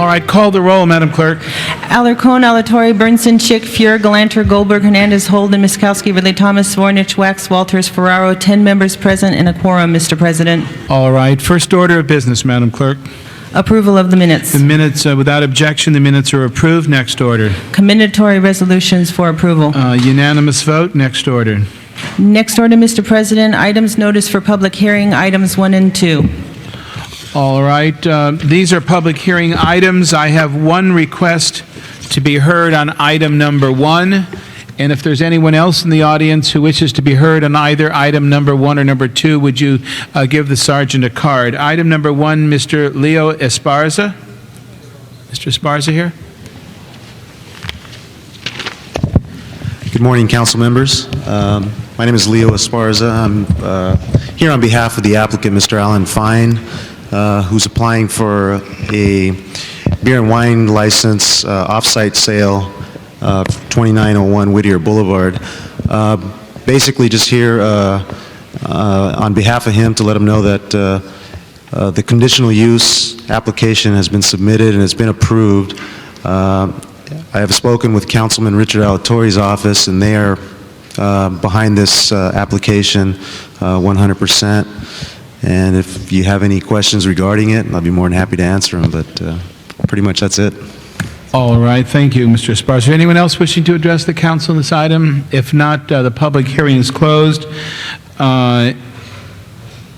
All right, call the roll, Madam Clerk. Alarcon, Alatorre, Bernson, Schick, Fuhr, Galanter, Goldberg, Hernandez, Holden, Miskowski, Ridley Thomas, Vornich, Wax, Walters, Ferraro, 10 members present and a quorum, Mr. President. All right, first order of business, Madam Clerk. Approval of the minutes. The minutes, without objection, the minutes are approved. Next order. Commendatory resolutions for approval. Unanimous vote. Next order. Next order, Mr. President, items noticed for public hearing, items 1 and 2. All right, these are public hearing items. I have one request to be heard on item number 1. And if there's anyone else in the audience who wishes to be heard on either item number 1 or number 2, would you give the sergeant a card? Item number 1, Mr. Leo Esparza. Mr. Esparza here. Good morning, council members. My name is Leo Esparza. I'm here on behalf of the applicant, Mr. Alan Fine, who's applying for a beer and wine license off-site sale, 2901 Whittier Boulevard. Basically just here on behalf of him to let him know that the conditional use application has been submitted and it's been approved. I have spoken with Councilman Richard Alatorre's office, and they are behind this application 100%. And if you have any questions regarding it, I'll be more than happy to answer them, but pretty much that's it. All right, thank you, Mr. Esparza. Anyone else wishing to address the council on this item? If not, the public hearing is closed.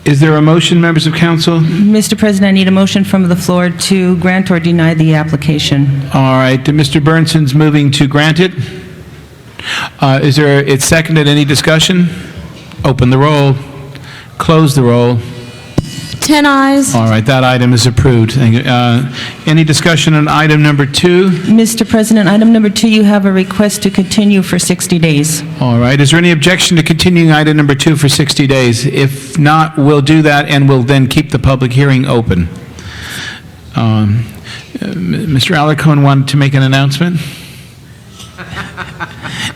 Is there a motion, members of council? Mr. President, I need a motion from the floor to grant or deny the application. All right, Mr. Bernson's moving to grant it. It's seconded. Any discussion? Open the roll. Close the roll. 10 ayes. All right, that item is approved. Thank you. Any discussion on item number 2? Mr. President, item number 2, you have a request to continue for 60 days. All right, is there any objection to continuing item number 2 for 60 days? If not, we'll do that, and we'll then keep the public hearing open. Mr. Alarcon wanted to make an announcement?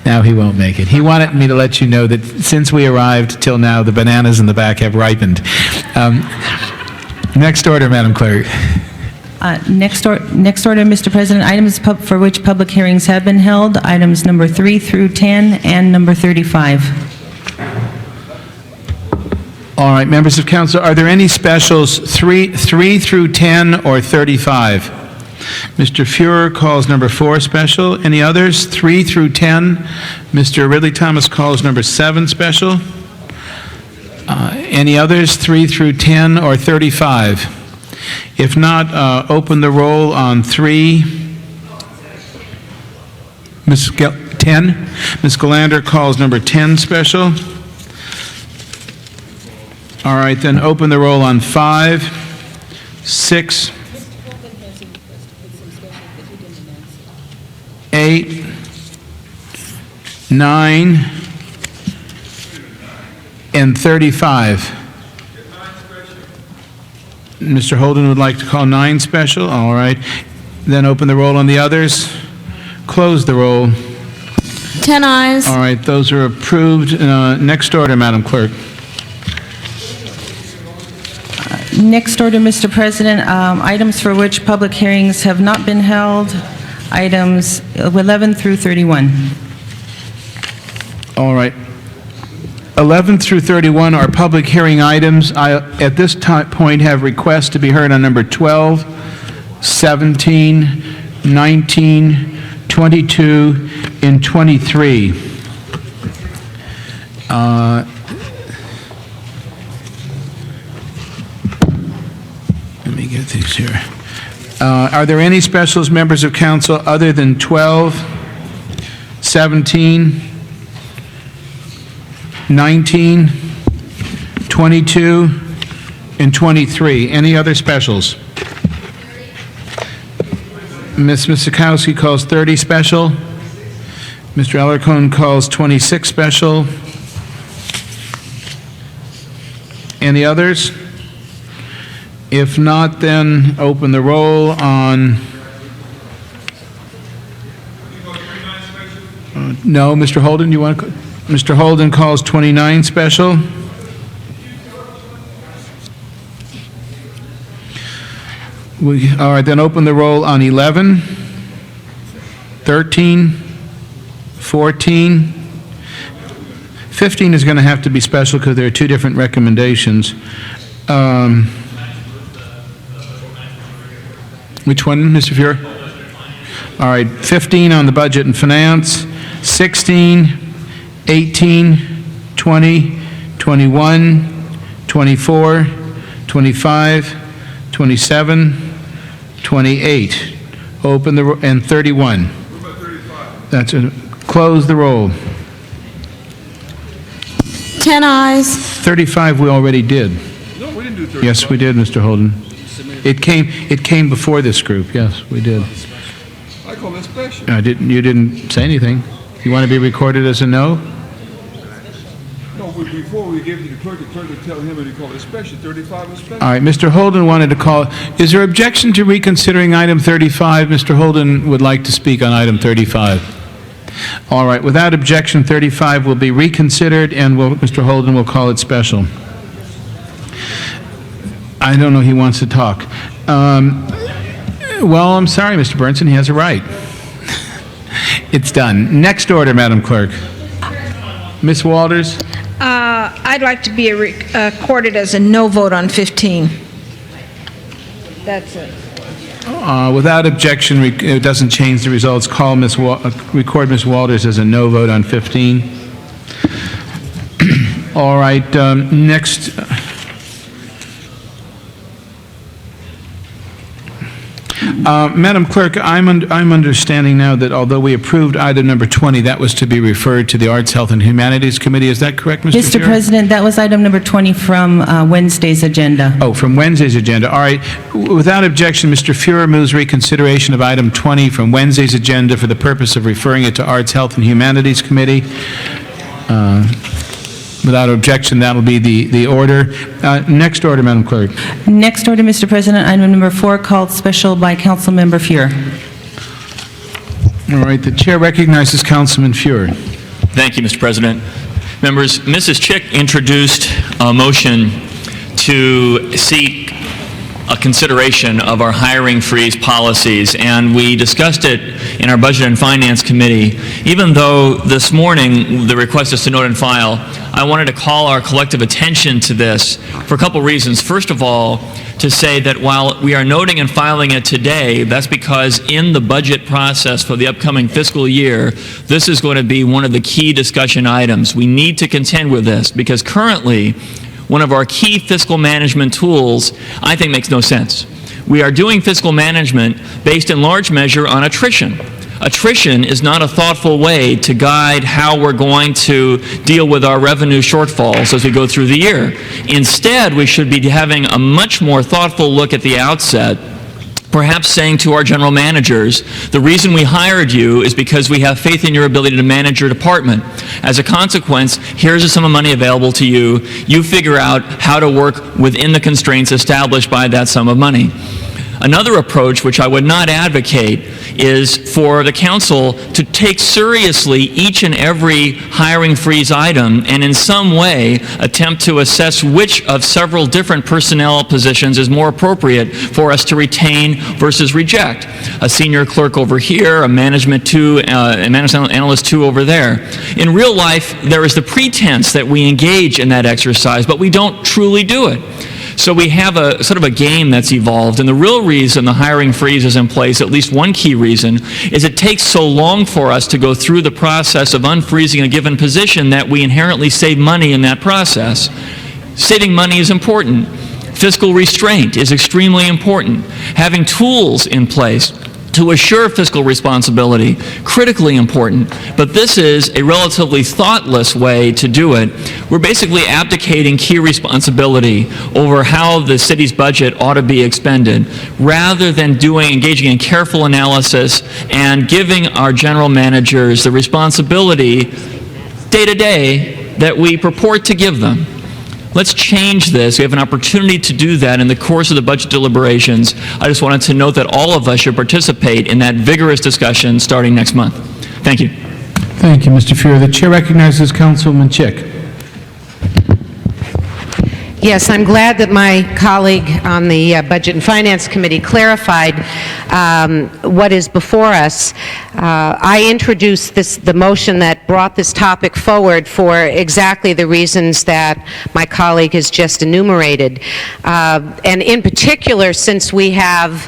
Now he won't make it. He wanted me to let you know that since we arrived till now, the bananas in the back have ripened. Next order, Madam Clerk. Next order, Mr. President, items for which public hearings have been held, items number 3 through 10 and number 35. All right, members of council, are there any specials 3 through 10 or 35? Mr. Fuhrer calls number 4 special. Any others? 3 through 10. Mr. Ridley Thomas calls number 7 special. Any others? 3 through 10 or 35? If not, open the roll on 3. 10. Ms. Gallander calls number 10 special. All right, then open the roll on 5, 6, 8, 9, and 35. Mr. Holden would like to call 9 special. All right. Then open the roll on the others. Close the roll. 10 ayes. All right. Those are approved. Next order, Madam Clerk. Next order, Mr. President, items for which public hearings have not been held, items 11 through 31. All right. 11 through 31 are public hearing items. I, at this point, have requests to be heard on number 12, 17, 19, 22, and 23. Let me get these here. Are there any specials, members of council, other than 12, 17, 19, 22, and 23? Any other specials? Ms. Miskowski calls 30 special. Mr. Alarcon calls 26 special. Any others? If not, then open the roll on... no, Mr. Holden, you want to... Mr. Holden calls 29 special. All right, then open the roll on 11, 13, 14. 15 is going to have to be special because there are two different recommendations. Which one, Mr. Fuhrer? All right, 15 on the budget and finance, 16, 18, 20, 21, 24, 25, 27, 28. Open the, and 31. That's a, close the roll. 10 eyes. 35 we already did. No, we didn't do 35. Yes, we did, Mr. Holden. It came before this group, yes, we did. I call it special. You didn't say anything. You want to be recorded as a no? No, before we gave it to the clerk would tell him and he called it special. 35 was special. All right, Mr. Holden wanted to call. Is there objection to reconsidering item 35? Mr. Holden would like to speak on item 35. All right, without objection, 35 will be reconsidered, and Mr. Holden will call it special. I don't know, he wants to talk. Well, I'm sorry, Mr. Burnson, he has a right. It's done. Next order, Madam Clerk. Ms. Walters? I'd like to be recorded as a no vote on 15. That's it. Without objection, it doesn't change the results. Record Ms. Walters as a no vote on 15. All right, next. Madam Clerk, I'm understanding now that although we approved item number 20, that was to be referred to the Arts, Health, and Humanities Committee. Is that correct, Mr. Mr. Fuhrer? President, that was item number 20 from Wednesday's agenda. Oh, from Wednesday's agenda. All right. Without objection, Mr. Fuhrer moves reconsideration of item 20 from Wednesday's agenda for the purpose of referring it to Arts, Health, and Humanities Committee. Without objection, that'll be the order. Next order, Madam Clerk. Next order, Mr. President, item number 4, called special by Councilmember Fuhrer. All right. The chair recognizes Councilman Fuhrer. Thank you, Mr. President. Members, Mrs. Chick introduced a motion to seek a consideration of our hiring freeze policies, and we discussed it in our Budget and Finance Committee. Even though this morning the request is to note and file, I wanted to call our collective attention to this for a couple reasons. First of all, to say that while we are noting and filing it today, that's because in the budget process for the upcoming fiscal year, this is going to be one of the key discussion items. We need to contend with this because currently, one of our key fiscal management tools, I think, makes no sense. We are doing fiscal management based in large measure on attrition. Attrition is not a thoughtful way to guide how we're going to deal with our revenue shortfalls as we go through the year. Instead, we should be having a much more thoughtful look at the outset, perhaps saying to our general managers, the reason we hired you is because we have faith in your ability to manage your department. As a consequence, here's a sum of money available to you. You figure out how to work within the constraints established by that sum of money. Another approach, which I would not advocate, is for the council to take seriously each and every hiring freeze item and in some way attempt to assess which of several different personnel positions is more appropriate for us to retain versus reject. A senior clerk over here, a management analyst 2 over there. In real life, there is the pretense that we engage in that exercise, but we don't truly do it. So we have a sort of a game that's evolved, and the real reason the hiring freeze is in place, at least one key reason, is it takes so long for us to go through the process of unfreezing a given position that we inherently save money in that process. Saving money is important. Fiscal restraint is extremely important. Having tools in place to assure fiscal responsibility, critically important. But this is a relatively thoughtless way to do it. We're basically abdicating key responsibility over how the city's budget ought to be expended, rather than engaging in careful analysis and giving our general managers the responsibility day to day that we purport to give them. Let's change this. We have an opportunity to do that in the course of the budget deliberations. I just wanted to note that all of us should participate in that vigorous discussion starting next month. Thank you. Thank you, Mr. Fuhrer. The chair recognizes Councilman Chick. Yes, I'm glad that my colleague on the Budget and Finance Committee clarified what is before us. I introduced the motion that brought this topic forward for exactly the reasons that my colleague has just enumerated. And in particular, since we have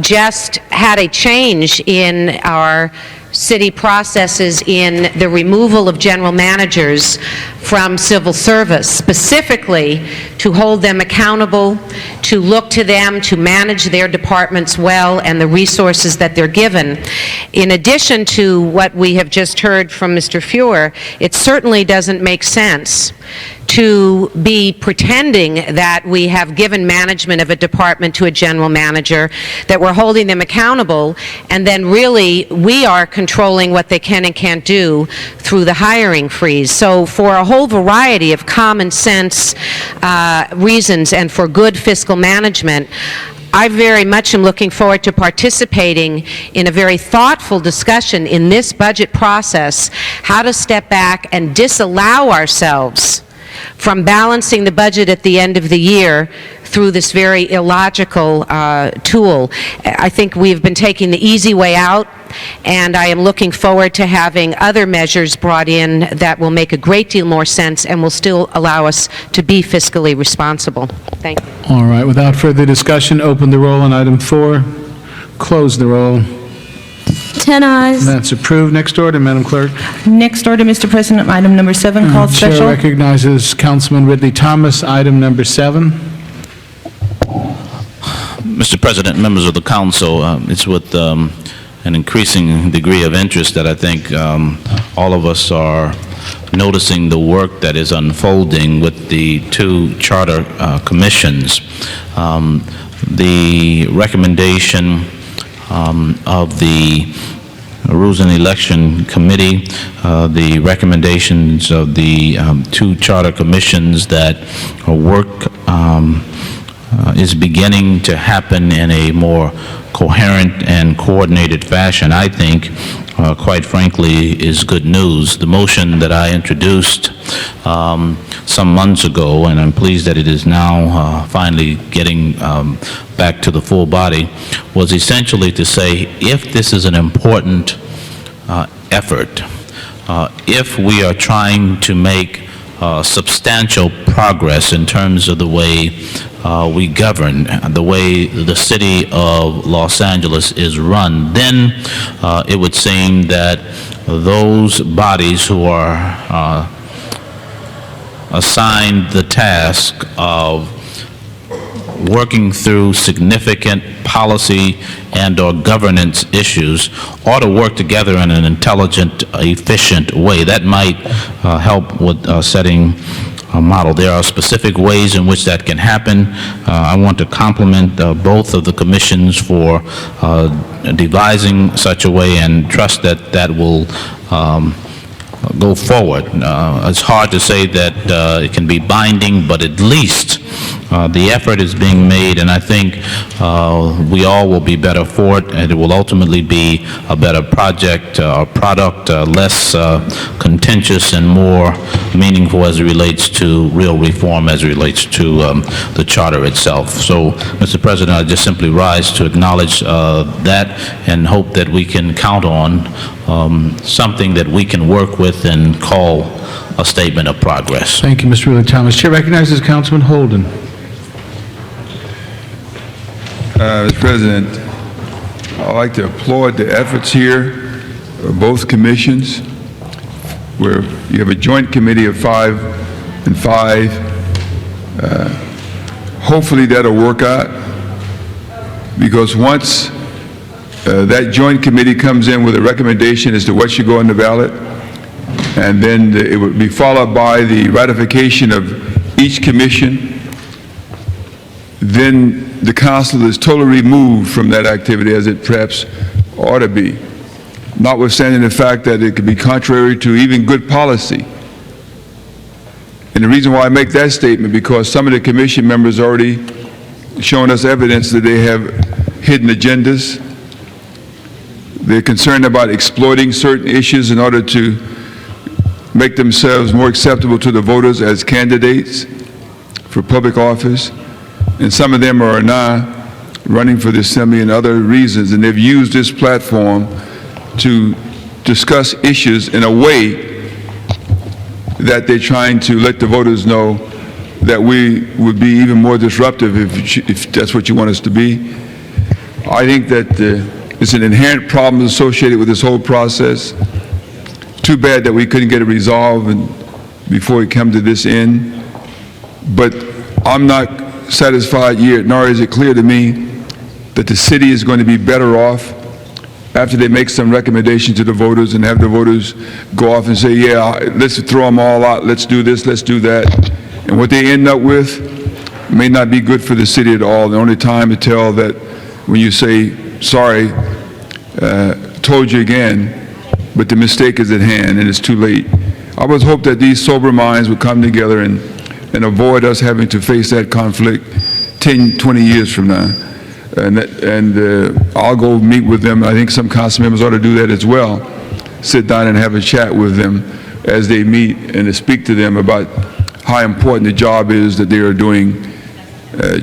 just had a change in our city processes in the removal of general managers from civil service, specifically to hold them accountable, to look to them to manage their departments well and the resources that they're given. In addition to what we have just heard from Mr. Fuhr, it certainly doesn't make sense to be pretending that we have given management of a department to a general manager, that we're holding them accountable, and then really we are controlling what they can and can't do through the hiring freeze. So for a whole variety of common sense reasons and for good fiscal management, I very much am looking forward to participating in a very thoughtful discussion in this budget process, how to step back and disallow ourselves from balancing the budget at the end of the year through this very illogical tool. I think we've been taking the easy way out, and I am looking forward to having other measures brought in that will make a great deal more sense and will still allow us to be fiscally responsible. Thank you. All right, without further discussion, open the roll on item 4, close the roll. 10 ayes. That's approved. Next order, Madam Clerk. Next order, Mr. President, item number 7, called Chair special. recognizes Councilman Ridley Thomas, item number 7. Mr. President, members of the council, it's with an increasing degree of interest that I think all of us are noticing the work that is unfolding with the 2 charter commissions. The recommendation of the Rules and Election Committee, the recommendations of the 2 charter commissions that work is beginning to happen in a more coherent and coordinated fashion, I think, quite frankly, is good news. The motion that I introduced some months ago, and I'm pleased that it is now finally getting back to the full body, was essentially to say, if this is an important effort, if we are trying to make substantial progress in terms of the way we govern, the way the city of Los Angeles is run, then it would seem that those bodies who are assigned the task of working through significant policy and or governance issues ought to work together in an intelligent, efficient way. That might help with setting a model. There are specific ways in which that can happen. I want to compliment both of the commissions for devising such a way and trust that that will go forward. It's hard to say that it can be binding, but at least the effort is being made, and I think we all will be better for it, and it will ultimately be a better project or product, less contentious and more meaningful as it relates to real reform, as it relates to the charter itself. So, Mr. President, I just simply rise to acknowledge that and hope that we can count on something that we can work with and call a statement of progress. Thank you, Mr. Ridley Thomas. Chair recognizes Councilman Holden. Mr. President, I'd like to applaud the efforts here of both commissions, where you have a joint committee of 5 and 5. Hopefully that'll work out, because once that joint committee comes in with a recommendation as to what should go on the ballot, and then it would be followed by the ratification of each commission, then the council is totally removed from that activity, as it perhaps ought to be, notwithstanding the fact that it could be contrary to even good policy. And the reason why I make that statement, because some of the commission members already shown us evidence that they have hidden agendas. They're concerned about exploiting certain issues in order to make themselves more acceptable to the voters as candidates. for public office, and some of them are now running for the assembly and other reasons, and they've used this platform to discuss issues in a way that they're trying to let the voters know that we would be even more disruptive if that's what you want us to be. I think that it's an inherent problem associated with this whole process. Too bad that we couldn't get it resolved before we come to this end. But I'm not satisfied yet, nor is it clear to me that the city is going to be better off after they make some recommendation to the voters and have the voters go off and say, yeah, let's throw them all out, let's do this, let's do that. And what they end up with may not be good for the city at all. The only time to tell that when you say, sorry, told you again, but the mistake is at hand and it's too late. I would hope that these sober minds would come together and avoid us having to face that conflict 10, 20 years from now. And I'll go meet with them. I think some council members ought to do that as well. Sit down and have a chat with them as they meet and to speak to them about how important the job is that they are doing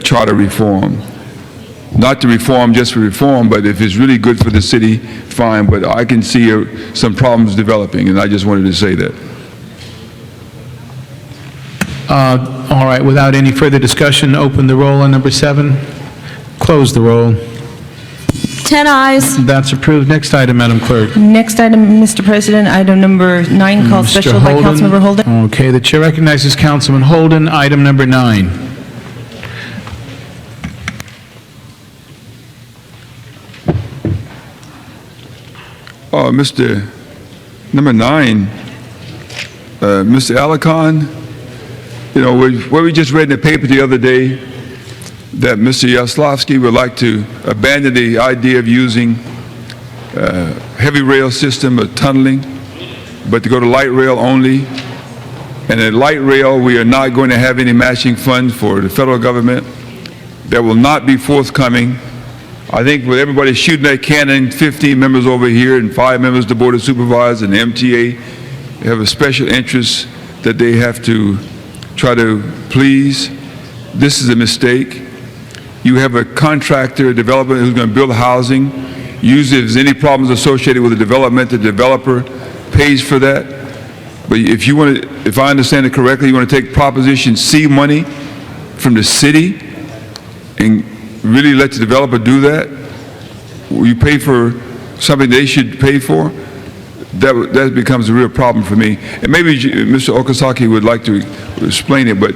charter reform. Not to reform just for reform, but if it's really good for the city, fine. But I can see some problems developing, and I just wanted to say that. All right, without any further discussion, open the roll on number 7. Close the roll. 10 eyes. That's approved. Next item, Madam Clerk. Next item, Mr. President, item number 9, called Mr. special by Councilmember Holden. Okay, the chair recognizes Councilman Holden. Item number 9. Mr. Number 9, Mr. Alarcon, you know, what we just read in the paper the other day, that Mr. Yaslovsky would like to abandon the idea of using heavy rail system of tunneling, but to go to light rail only. And at light rail, we are not going to have any matching funds for the federal government. That will not be forthcoming. I think with everybody shooting that cannon, 15 members over here and 5 members of the Board of Supervisors and the MTA have a special interest that they have to try to please. This is a mistake. You have a contractor, a developer who's going to build housing. Usually if there's any problems associated with the development, the developer pays for that. But if you want to, if I understand it correctly, you want to take Proposition C money from the city and really let the developer do that? You pay for something they should pay for? That becomes a real problem for me. And maybe Mr. Okazaki would like to explain it, but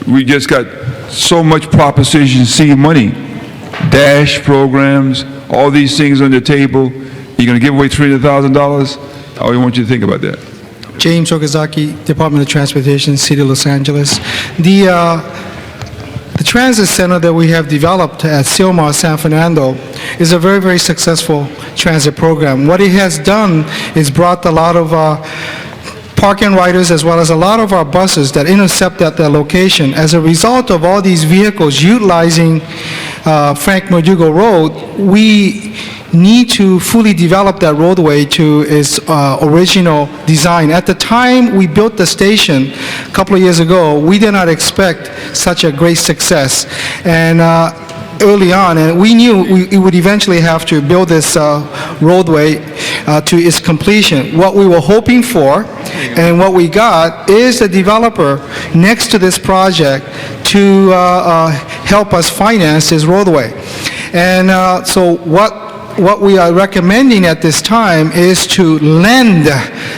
we just got so much Proposition C money, DASH programs, all these things on the table. You're going to give away $300,000? I want you to think about that. James Okazaki, Department of Transportation, City of Los Angeles. The transit center that we have developed at Silmar San Fernando is a very, very successful transit program. What it has done is brought a lot of park-in riders as well as a lot of our buses that intercept at their location. As a result of all these vehicles utilizing Frank Verdugo Road, we need to fully develop that roadway to its original design. At the time we built the station a couple of years ago, we did not expect such a great success. And early on, and we knew we would eventually have to build this roadway to its completion. What we were hoping for and what we got is the developer next to this project to help us finance this roadway. And so what we are recommending at this time is to lend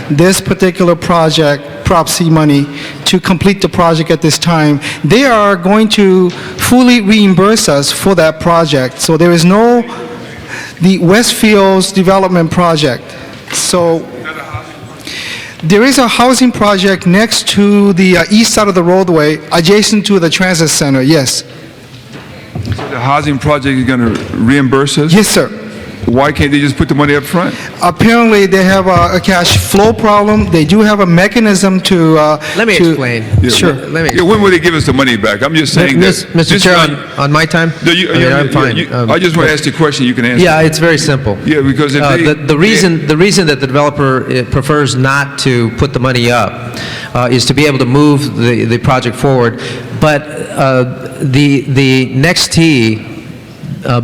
this particular project, Prop C money, to complete the project at this time. They are going to fully reimburse us for that project. So there is no, the Westfields development project. So there is a housing project next to the east side of the roadway, adjacent to the transit center, yes. So the housing project is going to reimburse us? Yes, sir. Why can't they just put the money up front? Apparently, they have a cash flow problem. They do have a mechanism to... Let me explain. Yeah, Sure. Let me Yeah, when will they give us the money back? I'm just saying that... Mr. Chair, on my time? No, I'm fine. I just want to ask the question, you can answer. Yeah, it's very simple. Yeah, because if they... The reason that the developer prefers not to put the money up is to be able to move the project forward. But the Next T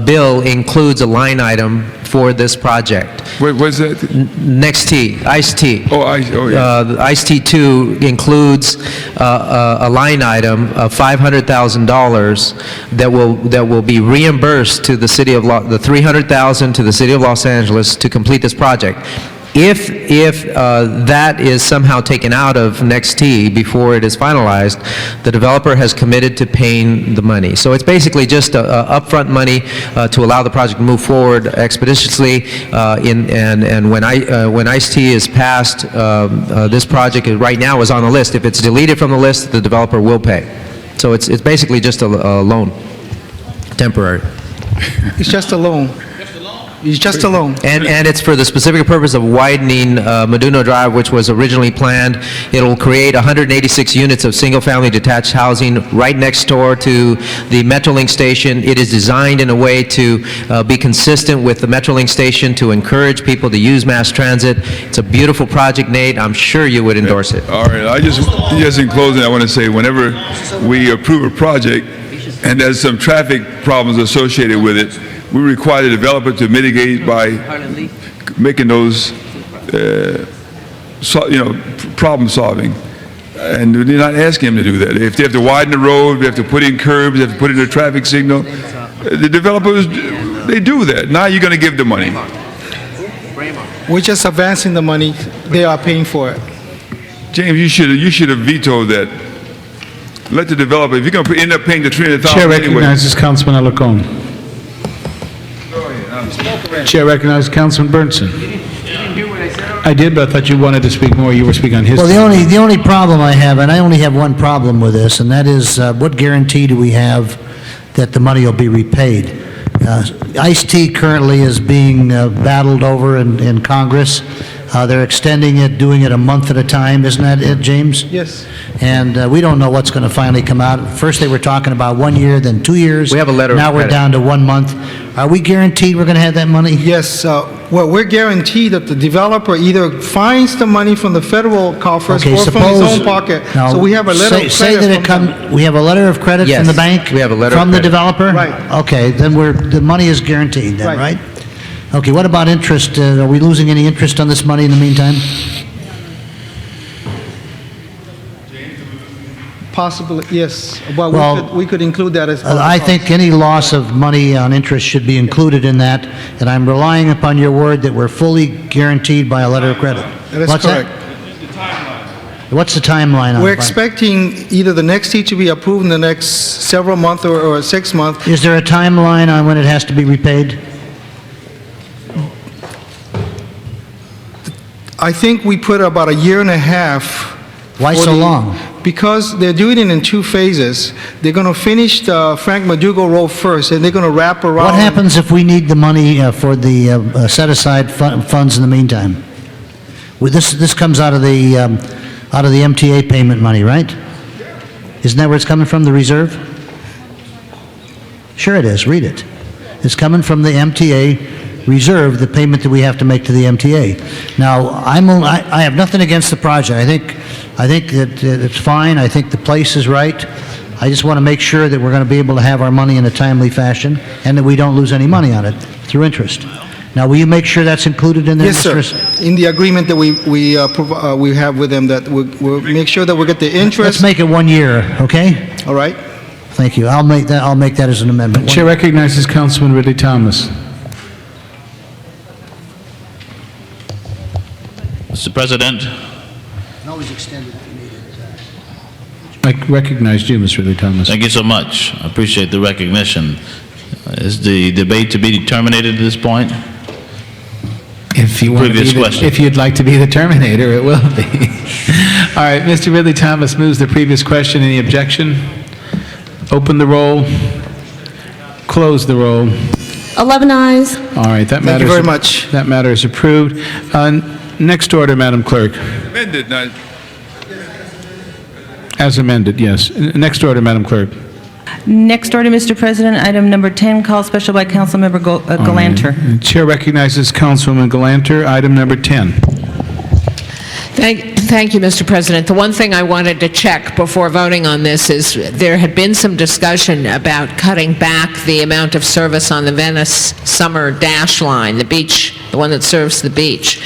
bill includes a line item for this project. What's that? Next T, Ice-T. Oh, yeah. The Ice-T 2 includes a line item of $500,000 that will be reimbursed to the city of the $300,000 to the city of Los Angeles to complete this project. If that is somehow taken out of Next T before it is finalized, the developer has committed to paying the money. So it's basically just upfront money to allow the project to move forward expeditiously. And when Ice-T is passed, this project right now is on the list. If it's deleted from the list, the developer will pay. So it's basically just a loan, temporary. It's just a loan. It's just a loan. And it's for the specific purpose of widening Meduno Drive, which was originally planned. It'll create 186 units of single-family detached housing right next door to the Metrolink station. It is designed in a way to be consistent with the Metrolink station to encourage people to use mass transit. It's a beautiful project, Nate. I'm sure you would endorse it. All right, just in closing, I want to say, whenever we approve a project and there's some traffic problems associated with it, we require the developer to mitigate by making those, problem solving. And we're not asking him to do that. If they have to widen the road, we have to put in curbs, they have to put in a traffic signal. The developers, they do that. Now you're going to give the money. We're just advancing the money. They are paying for it. James, you should have vetoed that. Let the developer, if you're going to end up paying the $300,000 Chair anyway. recognizes Councilman Alacon. Chair recognizes Councilman Bernson. I did, but I thought you wanted to speak more. You were speaking on his. Well, the only problem I have, and I only have one problem with this, and that is what guarantee do we have that the money will be repaid? Ice-T currently is being battled over in Congress. They're extending it, doing it a month at a time. Isn't that it, James? Yes. And we don't know what's going to finally come out. First, they were talking about 1 year, then 2 years. We have a letter of Now we're credit. down to 1 month. Are we guaranteed we're going to have that money? Yes, well, we're guaranteed that the developer either finds the money from the federal coffers Okay, or from his suppose- own pocket. Now, So we have a letter of say credit that it from them. we have a letter of credit from Yes, the bank? we have a letter of From the credit. developer? Right. Okay, then the money is guaranteed then, Right. right? Okay, what about interest? Are we losing any interest on this money in the meantime? Possibly, yes. Well, Well, we could include that as part of the I cost. think any loss of money on interest should be included in that, and I'm relying upon your word that we're fully guaranteed by a letter of credit. That is What's correct. What's the timeline on We're it? expecting either the next T to be approved in the next several months or 6 months. Is there a timeline on when it has to be repaid? I think we put about a year and a half. Why for so the- long? Because they're doing it in 2 phases. They're going to finish the Frank Madugo Road first, and they're going to wrap around. What happens if we need the money for the set-aside funds in the meantime? This comes out of the MTA payment money, right? Isn't that where it's coming from, the reserve? Sure it is, read it. It's coming from the MTA reserve, the payment that we have to make to the MTA. Now, I have nothing against the project. I think that it's fine. I think the place is right. I just want to make sure that we're going to be able to have our money in a timely fashion and that we don't lose any money on it through interest. Now, will you make sure that's included in there, Yes, Mr. sir. In the agreement that we have with them, that we'll make sure that we get the Let's interest. make it 1 year, okay? All right? Thank you. I'll make that as an amendment. Chair recognizes Councilman Ridley Thomas. Mr. President, I recognized you, Mr. Ridley Thomas. thank you so much. I appreciate the recognition. Is the debate to be terminated at this point? If you want to be Previous question. if you'd like to be the terminator, it will be. All right, Mr. Ridley Thomas moves the previous question. Any objection? Open the roll. Close the roll. 11 eyes. All right, that matter Thank you very much. That matter is approved. Next order, Madam Clerk. Amended, not, As amended, yes. Next order, Madam Clerk. Next order, Mr. President, item number 10, call special by Councilmember Galanter. Chair recognizes Councilwoman Galanter. Item number 10. Thank you, Mr. President. The one thing I wanted to check before voting on this is there had been some discussion about cutting back the amount of service on the Venice Summer Dash Line, the beach, the one that serves the beach.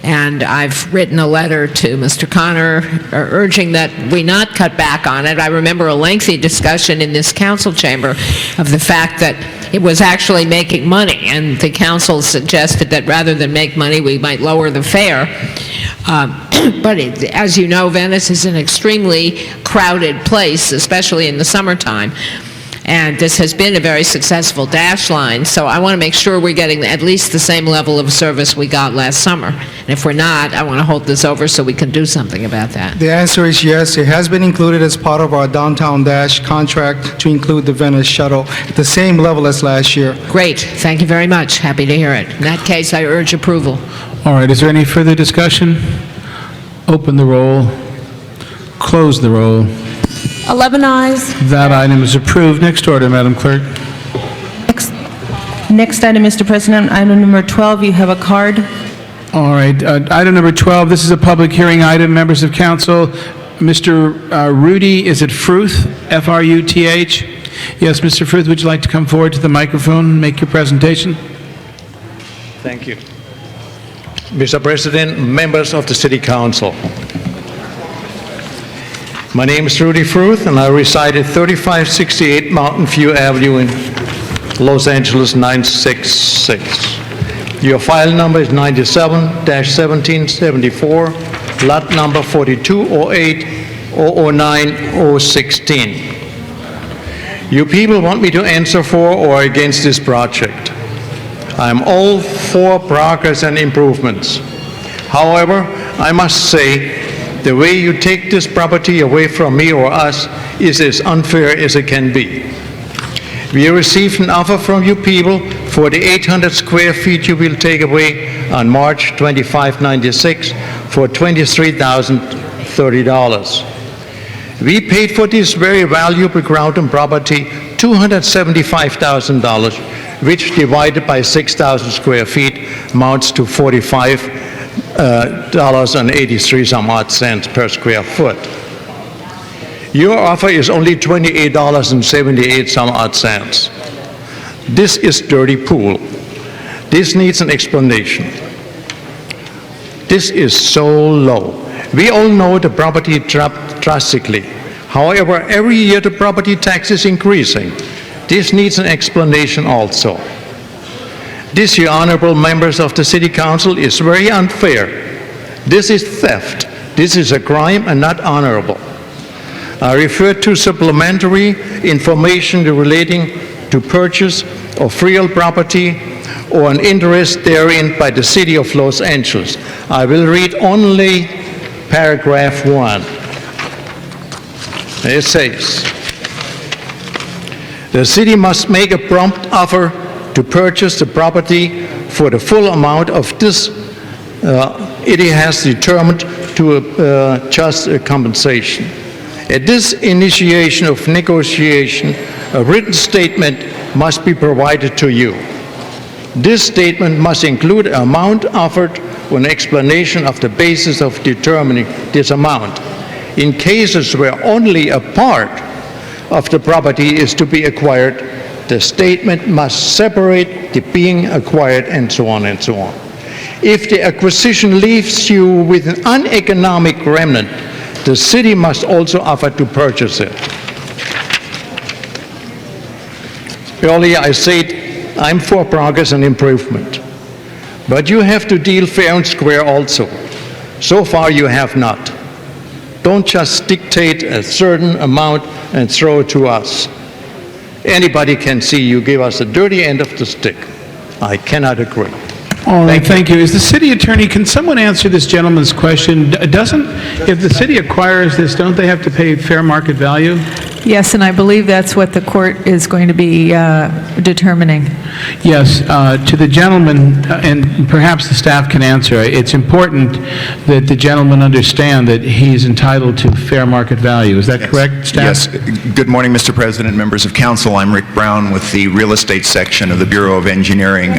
And I've written a letter to Mr. Connor urging that we not cut back on it. I remember a lengthy discussion in this council chamber of the fact that it was actually making money, and the council suggested that rather than make money, we might lower the fare. But as you know, Venice is an extremely crowded place, especially in the summertime. And this has been a very successful Dash line, so I want to make sure we're getting at least the same level of service we got last summer. And if we're not, I want to hold this over so we can do something about that. The answer is yes. It has been included as part of our Downtown Dash contract to include the Venice shuttle at the same level as last year. Great. Thank you very much. Happy to hear it. In that case, I urge approval. All right, is there any further discussion? Open the roll, close the roll. 11 ayes. That item is approved. Next order, Madam Clerk. Next item, Mr. President, item number 12, you have a card. All right, item number 12, this is a public hearing item. Members of council, Mr. Rudy, is it Fruth, F-R-U-T-H? Yes, Mr. Fruth, would you like to come forward to the microphone and make your presentation? Thank you. Mr. President, members of the City Council. My name is Rudy Fruth, and I reside at 3568 Mountain View Avenue in Los Angeles 966. Your file number is 97-1774, lot number 4208-009-016. You people want me to answer for or against this project. I'm all for progress and improvements. However, I must say, the way you take this property away from me or us is as unfair as it can be. We received an offer from you people for the 800 square feet you will take away on March 25, 96 for $23,030. We paid for this very valuable ground and property $275,000, which divided by 6,000 square feet amounts to $45.83 some odd cents per square foot. Your offer is only $28.78 some odd cents. This is dirty pool. This needs an explanation. This is so low. We all know the property dropped drastically. However, every year the property tax is increasing. This needs an explanation also. This, your honorable members of the City Council, is very unfair. This is theft. This is a crime and not honorable. I refer to supplementary information relating to purchase of real property or an interest therein by the City of Los Angeles. I will read only paragraph 1. It says, the city must make a prompt offer to purchase the property for the full amount of this it has determined to just compensation. At this initiation of negotiation, a written statement must be provided to you. This statement must include an amount offered or an explanation of the basis of determining this amount. In cases where only a part of the property is to be acquired, the statement must separate the being acquired and so on and so on. If the acquisition leaves you with an uneconomic remnant, the city must also offer to purchase it. Earlier I said I'm for progress and improvement, but you have to deal fair and square also. So far you have not. Don't just dictate a certain amount and throw it to us. Anybody can see you give us the dirty end of the stick. I cannot agree. All right, thank you. Is the city attorney, can someone answer this gentleman's question? If the city acquires this, don't they have to pay fair market value? Yes, and I believe that's what the court is going to be determining. Yes, to the gentleman, and perhaps the staff can answer, it's important that the gentleman understand that he's entitled to fair market value. Is that correct, staff? Yes. Good morning, Mr. President, members of council. I'm Rick Brown with the Real Estate Section of the Bureau of Engineering.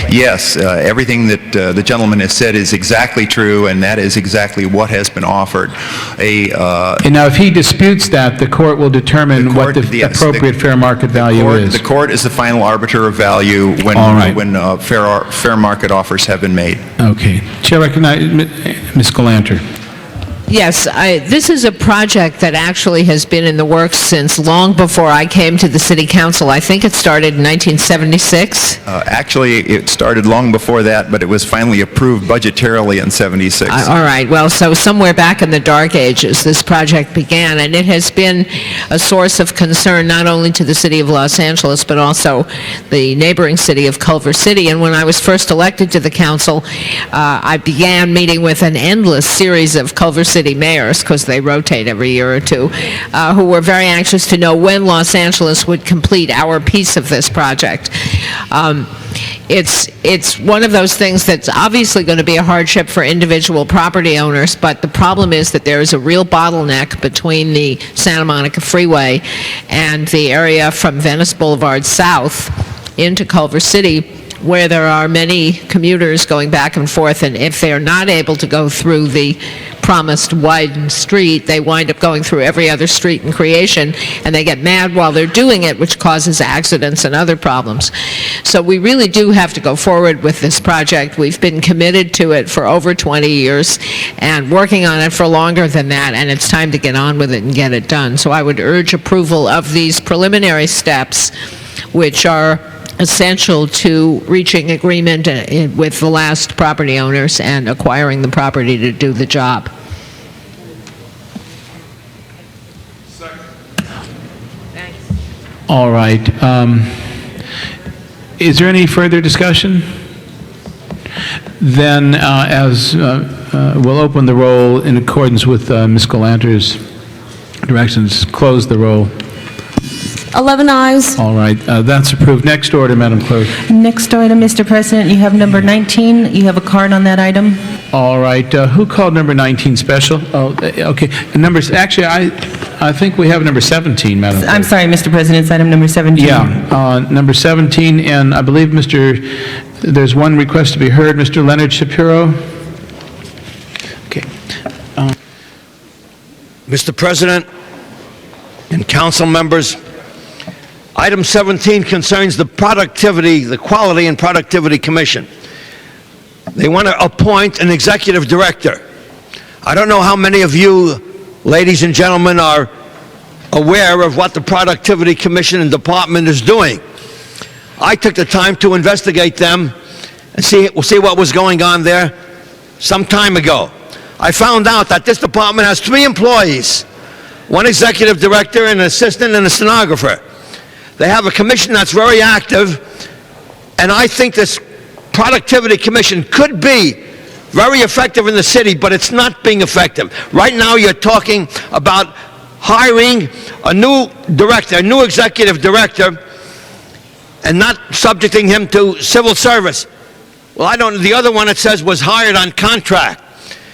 Yes, everything that the gentleman has said is exactly true, and that is exactly what has been offered. And now, if he disputes that, the court will determine what the appropriate fair market value is. The court is the final arbiter of value when fair market offers have been made. Okay. Chair recognizes Ms. Galanter. Yes, this is a project that actually has been in the works since long before I came to the city council. I think it started in 1976. Actually, it started long before that, but it was finally approved budgetarily in '76. All right, well, so somewhere back in the dark ages, this project began, and it has been a source of concern not only to the city of Los Angeles, but also the neighboring city of Culver City. And when I was first elected to the council, I began meeting with an endless series of Culver City mayors, because they rotate every year or two, who were very anxious to know when Los Angeles would complete our piece of this project. It's one of those things that's obviously going to be a hardship for individual property owners, but the problem is that there is a real bottleneck between the Santa Monica Freeway and the area from Venice Boulevard south into Culver City, where there are many commuters going back and forth, and if they're not able to go through the promised widened street, they wind up going through every other street in creation, and they get mad while they're doing it, which causes accidents and other problems. So we really do have to go forward with this project. We've been committed to it for over 20 years and working on it for longer than that, and it's time to get on with it and get it done. So I would urge approval of these preliminary steps, which are essential to reaching agreement with the last property owners and acquiring the property to do the job. All right. Is there any further discussion? Then, we'll open the roll in accordance with Ms. Galanter's directions. Close the roll. 11 ayes. All right. That's approved. Next order, Madam Clerk. Next item, Mr. President, you have number 19. You have a card on that item. All right. Who called number 19 special? Oh, okay. Numbers. Actually, I think we have number 17, Madam Clerk. I'm sorry, Mr. President, it's item number 17. Yeah, number 17, and I believe there's one request to be heard. Mr. Leonard Shapiro. Okay. Mr. President and council members, item 17 concerns the Quality and Productivity Commission. They want to appoint an executive director. I don't know how many of you, ladies and gentlemen, are aware of what the Productivity Commission and department is doing. I took the time to investigate them and see what was going on there some time ago. I found out that this department has 3 employees, 1 executive director, an assistant, and a stenographer. They have a commission that's very active, and I think this Productivity Commission could be very effective in the city, but it's not being effective. Right now you're talking about hiring a new director, a new executive director, and not subjecting him to civil service. Well, the other one it says was hired on contract.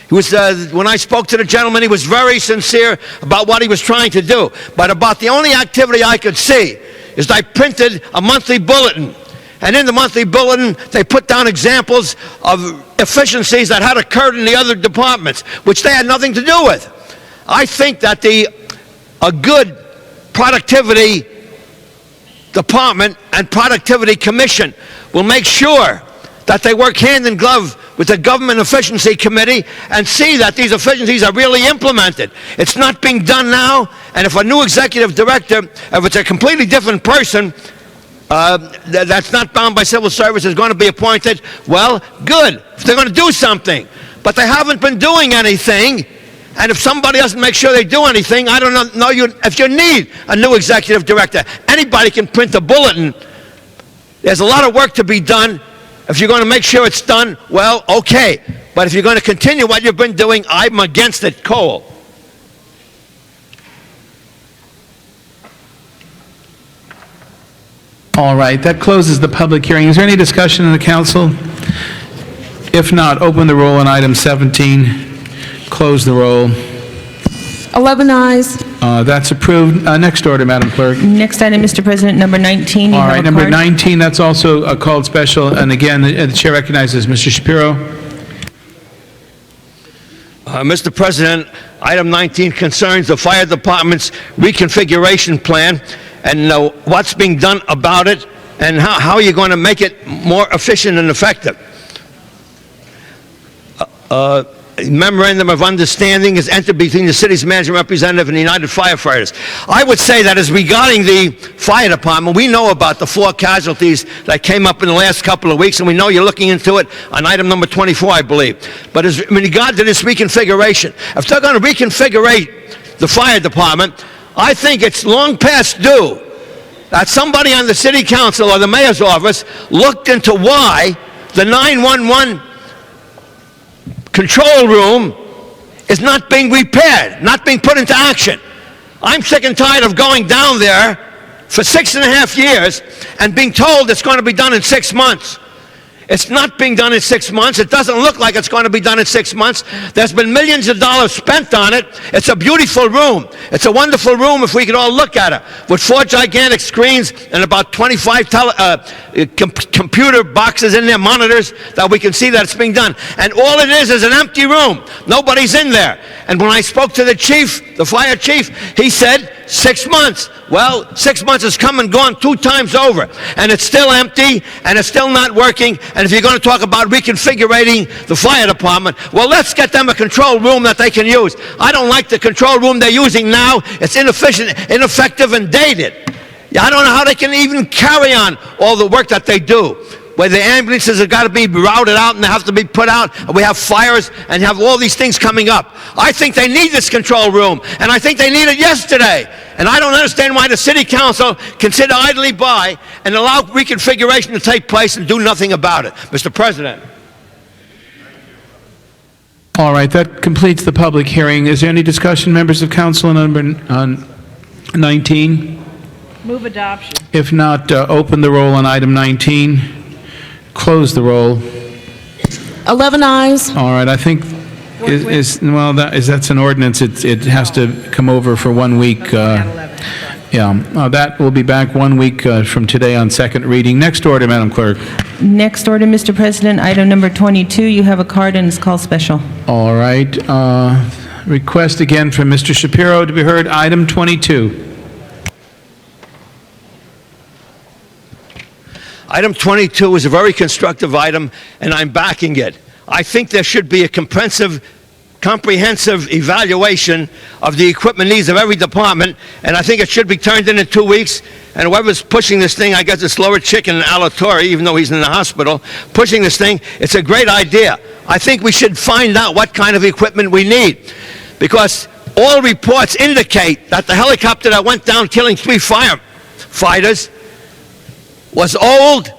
He was, when I spoke to the gentleman, he was very sincere about what he was trying to do. But about the only activity I could see is I printed a monthly bulletin. And in the monthly bulletin, they put down examples of efficiencies that had occurred in the other departments, which they had nothing to do with. I think that a good productivity department and productivity commission will make sure that they work hand in glove with the Government Efficiency Committee and see that these efficiencies are really implemented. It's not being done now, and if a new executive director, if it's a completely different person, that's not bound by civil service is going to be appointed, well, good, if they're going to do something. But they haven't been doing anything, and if somebody doesn't make sure they do anything, I don't know if you need a new executive director. Anybody can print a bulletin. There's a lot of work to be done. If you're going to make sure it's done, well, okay. But if you're going to continue what you've been doing, I'm against it. Cole. All right, that closes the public hearing. Is there any discussion in the council? If not, open the roll on item 17, close the roll. 11 eyes. That's approved. Next order, Madam Clerk. Next item, Mr. President, number 19. You All have right, a number card. 19, that's also called special, and again, the chair recognizes Mr. Shapiro. Mr. President, item 19 concerns the fire department's reconfiguration plan and what's being done about it and how you're going to make it more efficient and effective. Memorandum of understanding is entered between the city's management representative and the United Firefighters. I would say that as regarding the fire department, we know about the 4 casualties that came up in the last couple of weeks, and we know you're looking into it on item number 24, I believe. But as in regard to this reconfiguration, if they're going to reconfigure the fire department, I think it's long past due that somebody on the city council or the mayor's office looked into why the 911 control room is not being repaired, not being put into action. I'm sick and tired of going down there for 6.5 years and being told it's going to be done in 6 months. It's not being done in 6 months. It doesn't look like it's going to be done in 6 months. There's been millions of dollars spent on it. It's a beautiful room. It's a wonderful room if we could all look at it, with 4 gigantic screens and about 25 computer boxes in there, monitors, that we can see that it's being done. And all it is an empty room. Nobody's in there. And when I spoke to the chief, the fire chief, he said 6 months. Well, 6 months has come and gone 2 times over, and it's still empty, and it's still not working. And if you're going to talk about reconfiguring the fire department, well, let's get them a control room that they can use. I don't like the control room they're using now. It's inefficient, ineffective, and dated. I don't know how they can even carry on all the work that they do, where the ambulances have got to be routed out and they have to be put out, and we have fires and have all these things coming up. I think they need this control room, and I think they need it yesterday. And I don't understand why the city council can sit idly by and allow reconfiguration to take place and do nothing about it. Mr. President. All right, that completes the public hearing. Is there any discussion, members of council, on 19? Move adoption. If not, open the roll on item 19, close the roll. 11 eyes. All right, I think, that's an ordinance. It has to come over for 1 week. That will be back 1 week from today on second reading. Next order, Madam Clerk. Next order, Mr. President, item number 22. You have a card, and it's called special. All right, request again from Mr. Shapiro to be heard, item 22. Item 22 is a very constructive item, and I'm backing it. I think there should be a comprehensive evaluation of the equipment needs of every department, and I think it should be turned in 2 weeks. And whoever's pushing this thing, I guess it's Lower Chicken Alatorre, even though he's in the hospital, pushing this thing, it's a great idea. I think we should find out what kind of equipment we need, because all reports indicate that the helicopter that went down killing 3 firefighters was old,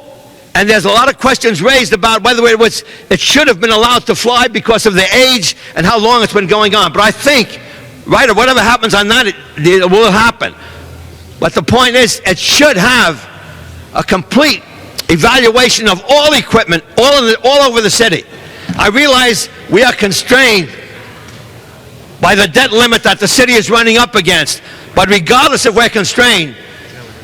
and there's a lot of questions raised about whether it should have been allowed to fly because of the age and how long it's been going on. But I think, right, or whatever happens on that, it will happen. But the point is, it should have a complete evaluation of all equipment, all over the city. I realize we are constrained by the debt limit that the city is running up against, but regardless if we're constrained,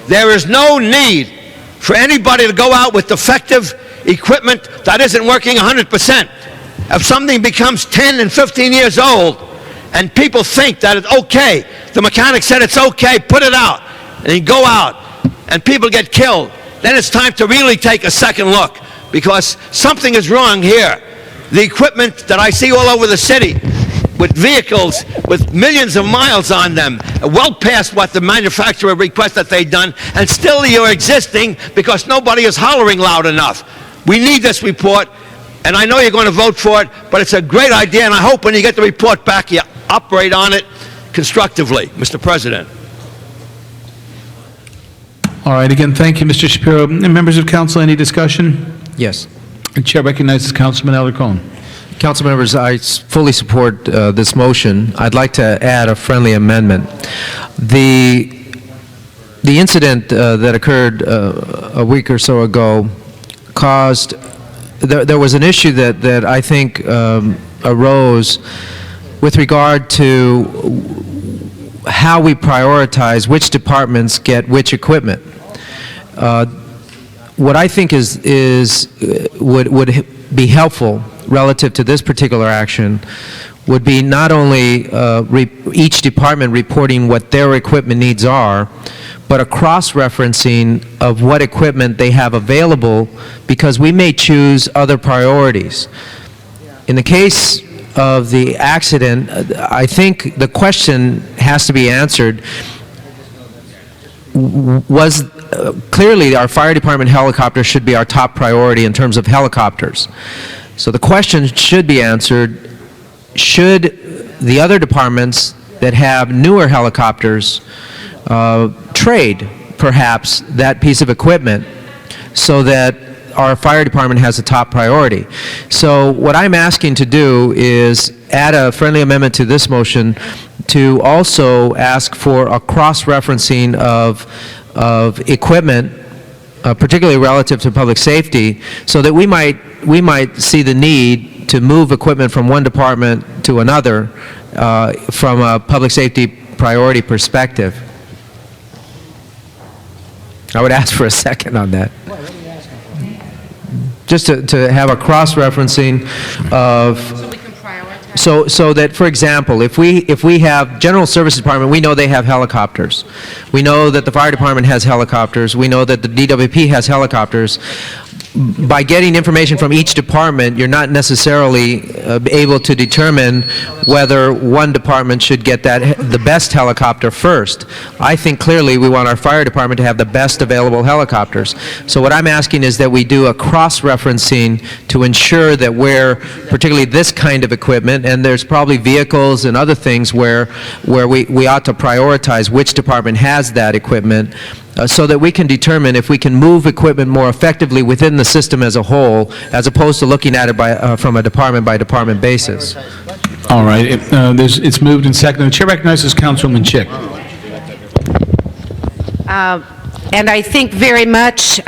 there is no need for anybody to go out with defective equipment that isn't working 100%. If something becomes 10 and 15 years old and people think that it's okay, the mechanic said it's okay, put it out, and you go out and people get killed, then it's time to really take a second look, because something is wrong here. The equipment that I see all over the city, with vehicles with millions of miles on them, well past what the manufacturer requests that they've done, and still you're existing because nobody is hollering loud enough. We need this report, and I know you're going to vote for it, but it's a great idea, and I hope when you get the report back, you operate on it constructively, Mr. President. All right, again, thank you, Mr. Shapiro. Members of council, any discussion? Yes. The chair recognizes Councilman Alarcon. Council members, I fully support this motion. I'd like to add a friendly amendment. The incident that occurred a week or so ago caused, there was an issue that I think arose with regard to how we prioritize which departments get which equipment. What I think would be helpful relative to this particular action would be not only each department reporting what their equipment needs are, but a cross-referencing of what equipment they have available, because we may choose other priorities. In the case of the accident, I think the question has to be answered, clearly our fire department helicopter should be our top priority in terms of helicopters. So the question should be answered, should the other departments that have newer helicopters trade, perhaps, that piece of equipment so that our fire department has a top priority? So what I'm asking to do is add a friendly amendment to this motion to also ask for a cross-referencing of equipment, particularly relative to public safety, so that we might see the need to move equipment from one department to another from a public safety priority perspective. I would ask for a second on that. Just to have a cross-referencing of, so that, for example, if we have General Services Department, we know they have helicopters. We know that the Fire Department has helicopters. We know that the DWP has helicopters. By getting information from each department, you're not necessarily able to determine whether one department should get the best helicopter first. I think clearly we want our fire department to have the best available helicopters. So what I'm asking is that we do a cross-referencing to ensure that where, particularly this kind of equipment, and there's probably vehicles and other things where we ought to prioritize which department has that equipment, so that we can determine if we can move equipment more effectively within the system as a whole, as opposed to looking at it from a department-by-department basis. All right. It's moved and seconded. The chair recognizes Councilwoman Chick. And I think very much,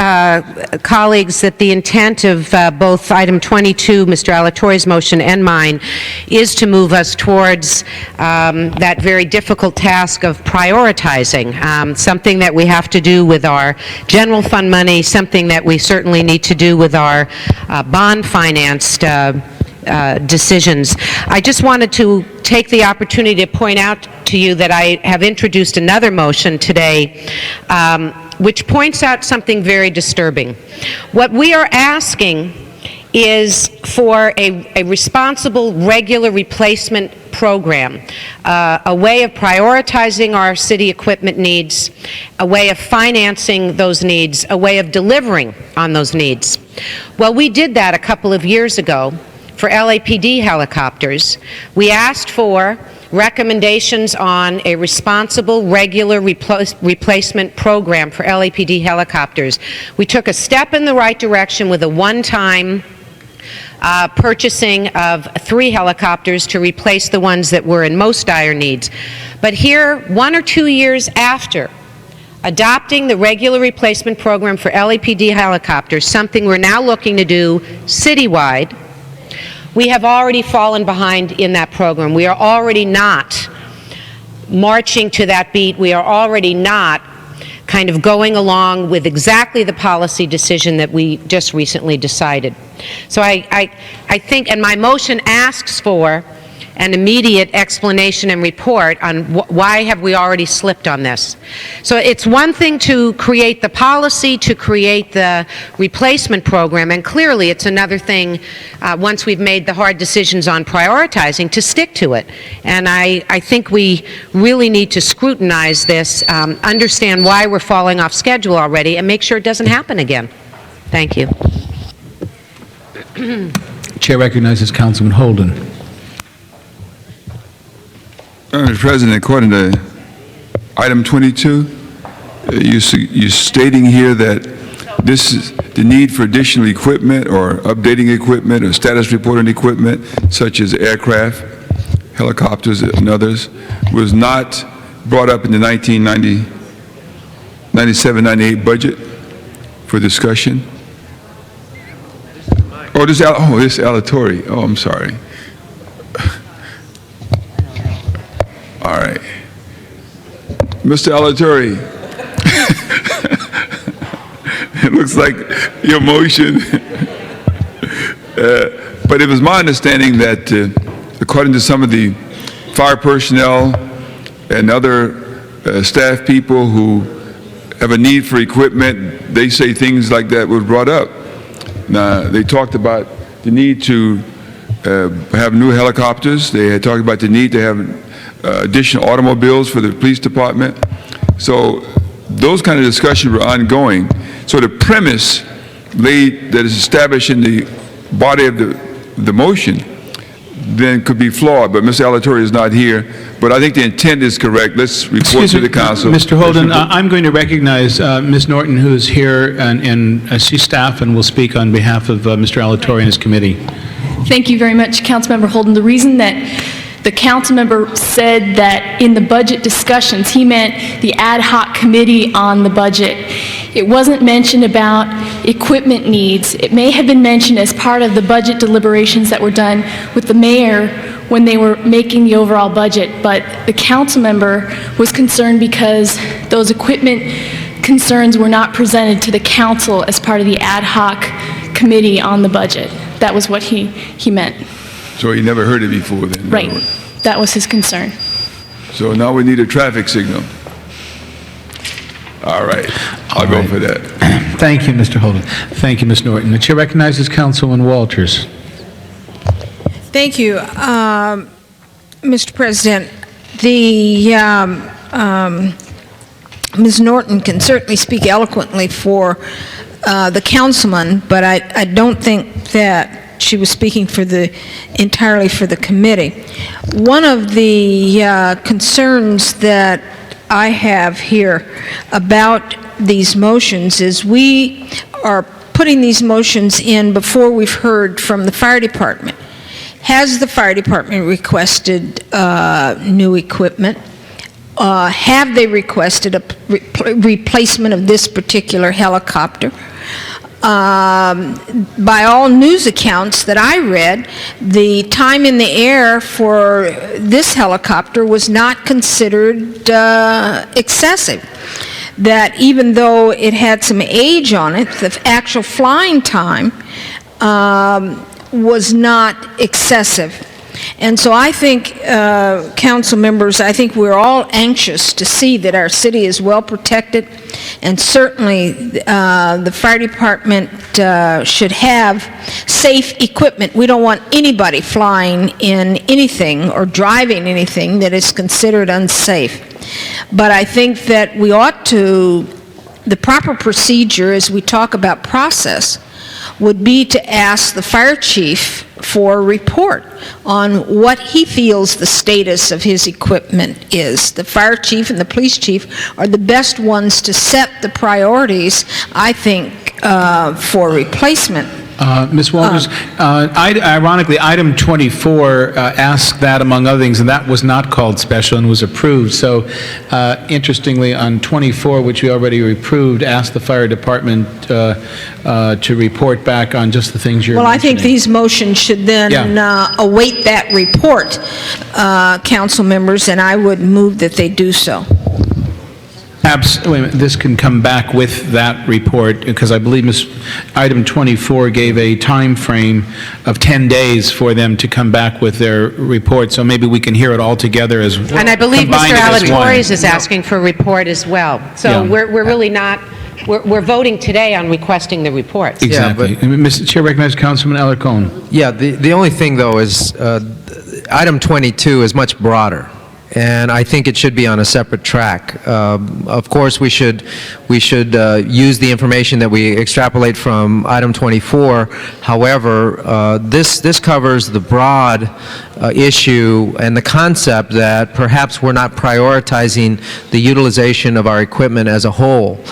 colleagues, that the intent of both item 22, Mr. Alatorre's motion, and mine, is to move us towards that very difficult task of prioritizing, something that we have to do with our general fund money, something that we certainly need to do with our bond-financed decisions. I just wanted to take the opportunity to point out to you that I have introduced another motion today which points out something very disturbing. What we are asking is for a responsible, regular replacement program, a way of prioritizing our city equipment needs, a way of financing those needs, a way of delivering on those needs. Well, we did that a couple of years ago for LAPD helicopters. We asked for recommendations on a responsible, regular replacement program for LAPD helicopters. We took a step in the right direction with a one-time purchasing of 3 helicopters to replace the ones that were in most dire needs. But here, 1 or 2 years after adopting the regular replacement program for LAPD helicopters, something we're now looking to do citywide, we have already fallen behind in that program. We are already not marching to that beat. We are already not kind of going along with exactly the policy decision that we just recently decided. So I think, and my motion asks for an immediate explanation and report on why have we already slipped on this. So it's one thing to create the policy, to create the replacement program, and clearly it's another thing, once we've made the hard decisions on prioritizing, to stick to it. And I think we really need to scrutinize this, understand why we're falling off schedule already, and make sure it doesn't happen again. Thank you. Chair recognizes Councilman Holden. Mr. President, according to item 22, you're stating here that this is the need for additional equipment or updating equipment or status reporting equipment, such as aircraft, helicopters, and others, was not brought up in the 1997-98 budget for discussion? Oh, this Alatorre. Oh, I'm sorry. All right. Mr. Alatorre, it looks like your motion, but it was my understanding that according to some of the fire personnel and other staff people who have a need for equipment, they say things like that were brought up. Now, they talked about the need to have new helicopters. They had talked about the need to have additional automobiles for the police department. So those kind of discussions were ongoing. So the premise that is established in the body of the motion then could be flawed, but Mr. Alatorre is not here. But I think the intent is correct. Let's report to the council. Mr. Holden, I'm going to recognize Ms. Norton, who is here, and she's staff and will speak on behalf of Mr. Alatorre and his committee. Thank you very much, Councilmember Holden. The reason that the council member said that in the budget discussions, he meant the ad hoc committee on the budget. It wasn't mentioned about equipment needs. It may have been mentioned as part of the budget deliberations that were done with the mayor when they were making the overall budget, but the council member was concerned because those equipment concerns were not presented to the council as part of the ad hoc committee on the budget. That was what he meant. So he never heard it before then? Right. That was his concern. So now we need a traffic signal. All right. I'll go for that. Thank you, Mr. Holden. Thank you, Ms. Norton. The chair recognizes Councilman Walters. Thank you, Mr. President. Ms. Norton can certainly speak eloquently for the councilman, but I don't think that she was speaking entirely for the committee. One of the concerns that I have here about these motions is we are putting these motions in before we've heard from the fire department. Has the fire department requested new equipment? Have they requested a replacement of this particular helicopter? By all news accounts that I read, the time in the air for this helicopter was not considered excessive. That even though it had some age on it, the actual flying time was not excessive. And so I think, council members, I think we're all anxious to see that our city is well protected, and certainly the fire department should have safe equipment. We don't want anybody flying in anything or driving anything that is considered unsafe. But I think that we ought to, the proper procedure as we talk about process would be to ask the fire chief for a report on what he feels the status of his equipment is. The fire chief and the police chief are the best ones to set the priorities, I think, for replacement. Ms. Walters, ironically, item 24 asked that, among other things, and that was not called special and was approved. So, interestingly, on 24, which we already approved, asked the fire department to report back on just the things you're mentioning. I think these motions should then await that report, council members, and I would move that they do so. Absolutely. This can come back with that report, because I believe item 24 gave a time frame of 10 days for them to come back with their report, so maybe we can hear it all together as one. And I believe Mr. Alatorre is asking for a report as well. So we're really not, we're voting today on requesting the report. Exactly. Mr. Chair recognizes Councilman Alarcon. Yeah, the only thing, though, is item 22 is much broader, and I think it should be on a separate track. Of course, we should use the information that we extrapolate from item 24. However, this covers the broad issue and the concept that perhaps we're not prioritizing the utilization of our equipment as a whole.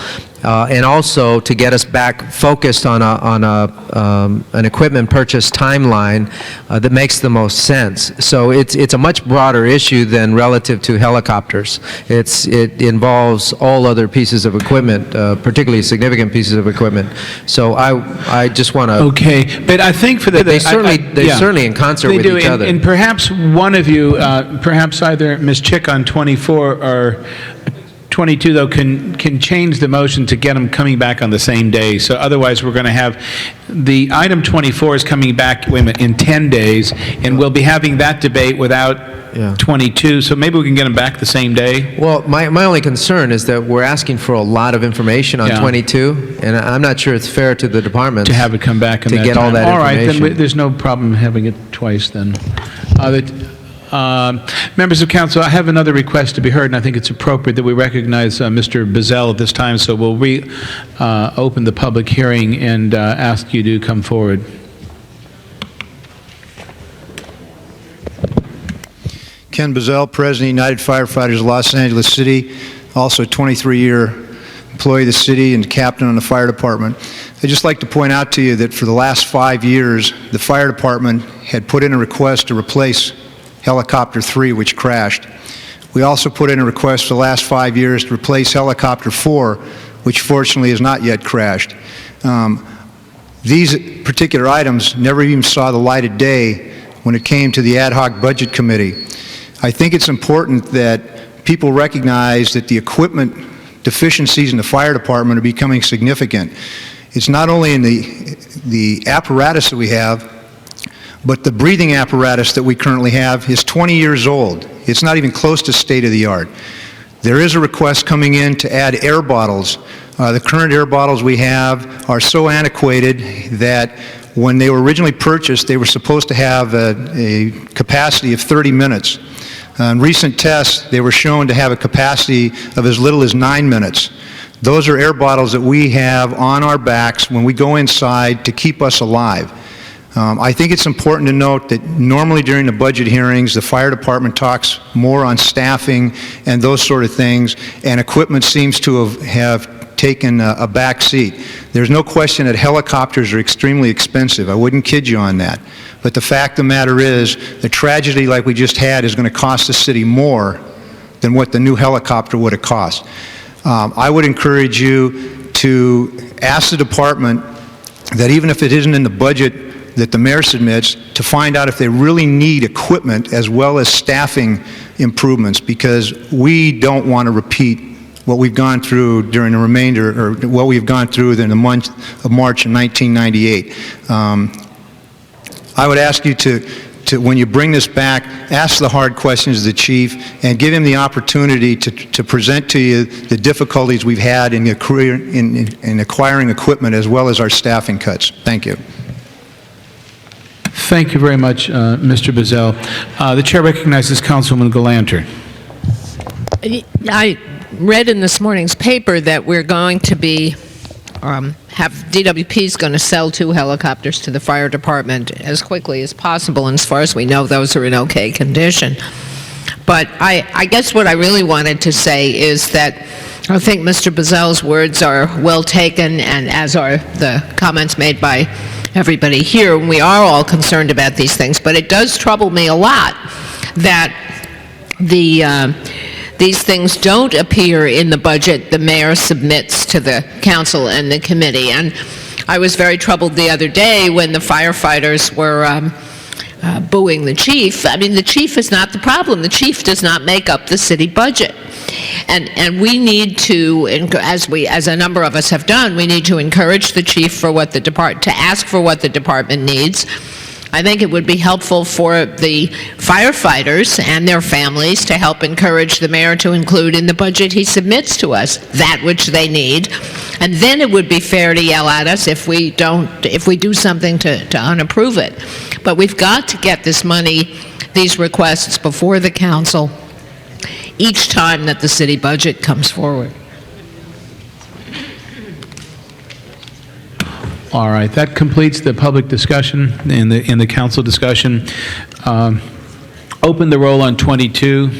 and also to get us back focused on an equipment purchase timeline that makes the most sense. So it's a much broader issue than relative to helicopters. It involves all other pieces of equipment, particularly significant pieces of equipment. So I just want to... Okay, but I think for the... They're certainly in concert They with do, each other. and perhaps one of you, perhaps either Ms. Chick on 24 or 22, though, can change the motion to get them coming back on the same day. So otherwise, we're going to have, the item 24 is coming back, wait a minute, in 10 days, and we'll be having that debate without 22, so maybe we can get them back the same day. Well, my only concern is that we're asking for a lot of information on 22, and I'm not sure it's fair to the department To have it come back in to that get all time. that All right, information. then there's no problem having it twice then. Members of council, I have another request to be heard, and I think it's appropriate that we recognize Mr. Bazell at this time, so we'll open the public hearing and ask you to come forward. Ken Bazell, President, United Firefighters of Los Angeles City, also a 23-year employee of the city and captain on the fire department. I'd just like to point out to you that for the last 5 years, the fire department had put in a request to replace Helicopter 3, which crashed. We also put in a request for the last 5 years to replace Helicopter 4, which fortunately has not yet crashed. These particular items never even saw the light of day when it came to the ad hoc budget committee. I think it's important that people recognize that the equipment deficiencies in the fire department are becoming significant. It's not only in the apparatus that we have, but the breathing apparatus that we currently have is 20 years old. It's not even close to state-of-the-art. There is a request coming in to add air bottles. The current air bottles we have are so antiquated that when they were originally purchased, they were supposed to have a capacity of 30 minutes. In recent tests, they were shown to have a capacity of as little as 9 minutes. Those are air bottles that we have on our backs when we go inside to keep us alive. I think it's important to note that normally during the budget hearings, the fire department talks more on staffing and those sort of things, and equipment seems to have taken a back seat. There's no question that helicopters are extremely expensive. I wouldn't kid you on that. But the fact of the matter is, the tragedy like we just had is going to cost the city more than what the new helicopter would have cost. I would encourage you to ask the department that even if it isn't in the budget that the mayor submits, to find out if they really need equipment as well as staffing improvements, because we don't want to repeat what we've gone through during the remainder, or what we've gone through in the month of March of 1998. I would ask you to, when you bring this back, ask the hard questions of the chief and give him the opportunity to present to you the difficulties we've had in acquiring equipment as well as our staffing cuts. Thank you. Thank you very much, Mr. Bazell. The chair recognizes Councilwoman Galanter. I read in this morning's paper that we're going to be, DWP is going to sell 2 helicopters to the fire department as quickly as possible, and as far as we know, those are in okay condition. But I guess what I really wanted to say is that I think Mr. Bazell's words are well taken, and as are the comments made by everybody here. We are all concerned about these things, but it does trouble me a lot that these things don't appear in the budget the mayor submits to the council and the committee. And I was very troubled the other day when the firefighters were booing the chief. I mean, the chief is not the problem. The chief does not make up the city budget. And we need to, as a number of us have done, we need to encourage the chief for what the to ask for what the department needs. I think it would be helpful for the firefighters and their families to help encourage the mayor to include in the budget he submits to us that which they need. And then it would be fair to yell at us if we do something to unapprove it. But we've got to get this money, these requests before the council each time that the city budget comes forward. All right, that completes the public discussion in the council discussion. Open the roll on 22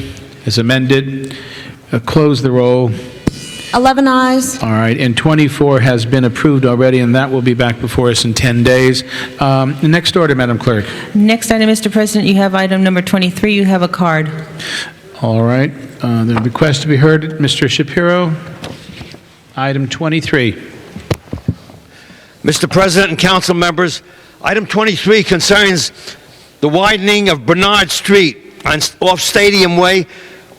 as amended. Close the roll. 11 ayes. All right, and 24 has been approved already, and that will be back before us in 10 days. The next order, Madam Clerk. Next item, Mr. President, you have item number 23. You have a card. All right, the request to be heard, Mr. Shapiro. Item 23. Mr. President and council members, item 23 concerns the widening of Bernard Street off Stadium Way,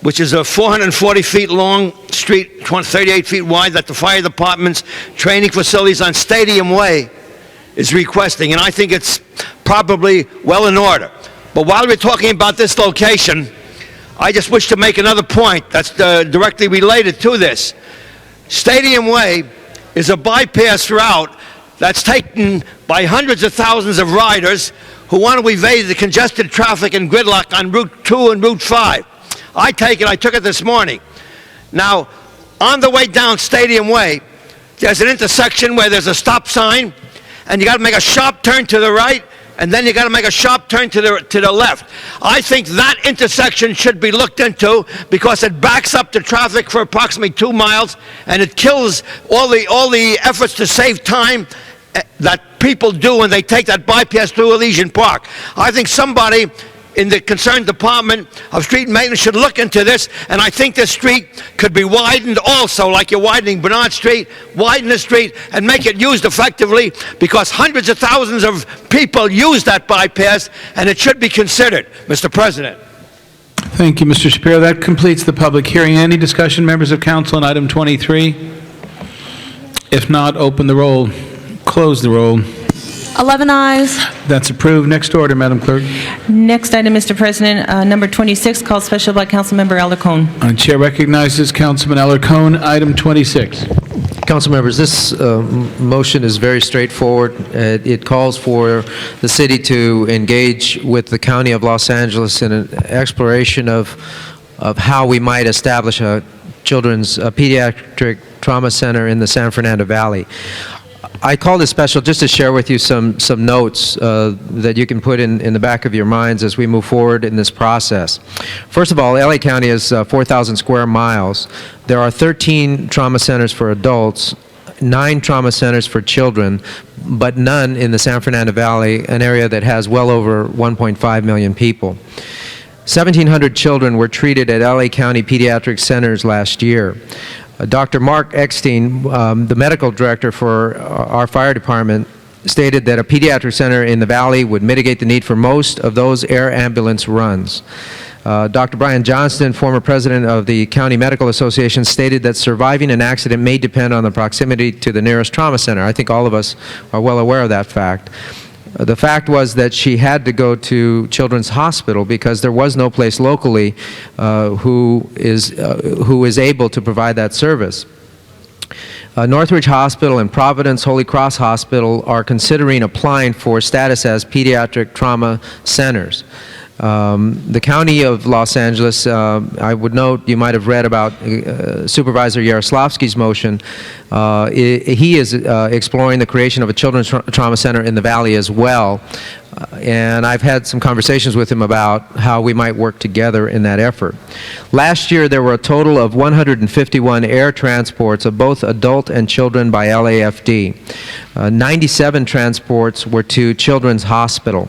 which is a 440 feet long street, 38 feet wide, that the fire department's training facilities on Stadium Way is requesting, and I think it's probably well in order. But while we're talking about this location, I just wish to make another point that's directly related to this. Stadium Way is a bypass route that's taken by hundreds of thousands of riders who want to evade the congested traffic and gridlock on Route 2 and Route 5. I took it this morning. Now, on the way down Stadium Way, there's an intersection where there's a stop sign, and you got to make a sharp turn to the right, and then you got to make a sharp turn to the left. I think that intersection should be looked into because it backs up the traffic for approximately 2 miles, and it kills all the efforts to save time that people do when they take that bypass through Elysian Park. I think somebody in the concerned Department of Street Maintenance should look into this, and I think this street could be widened also, like you're widening Bernard Street, widen the street and make it used effectively, because hundreds of thousands of people use that bypass, and it should be considered, Mr. President. Thank you, Mr. Shapiro. That completes the public hearing. Any discussion, members of council, on item 23? If not, open the roll, close the roll. 11 ayes. That's approved. Next order, Madam Clerk. Next item, Mr. President, number 26, called special by Councilmember Alarcon. Chair recognizes Councilman Alarcon. Item 26. Council members, this motion is very straightforward. It calls for the city to engage with the County of Los Angeles in an exploration of how we might establish a children's pediatric trauma center in the San Fernando Valley. I call this special just to share with you some notes that you can put in the back of your minds as we move forward in this process. First of all, LA County is 4,000 square miles. There are 13 trauma centers for adults, 9 trauma centers for children, but none in the San Fernando Valley, an area that has well over 1.5 million people. 1,700 children were treated at LA County pediatric centers last year. Dr. Mark Eckstein, the medical director for our fire department, stated that a pediatric center in the valley would mitigate the need for most of those air ambulance runs. Dr. Brian Johnston, former president of the County Medical Association, stated that surviving an accident may depend on the proximity to the nearest trauma center. I think all of us are well aware of that fact. The fact was that she had to go to Children's Hospital because there was no place locally who is able to provide that service. Northridge Hospital and Providence Holy Cross Hospital are considering applying for status as pediatric trauma centers. The County of Los Angeles, I would note, you might have read about Supervisor Yaroslavsky's motion. He is exploring the creation of a children's trauma center in the valley as well. And I've had some conversations with him about how we might work together in that effort. Last year, there were a total of 151 air transports of both adult and children by LAFD. 97 transports were to Children's Hospital.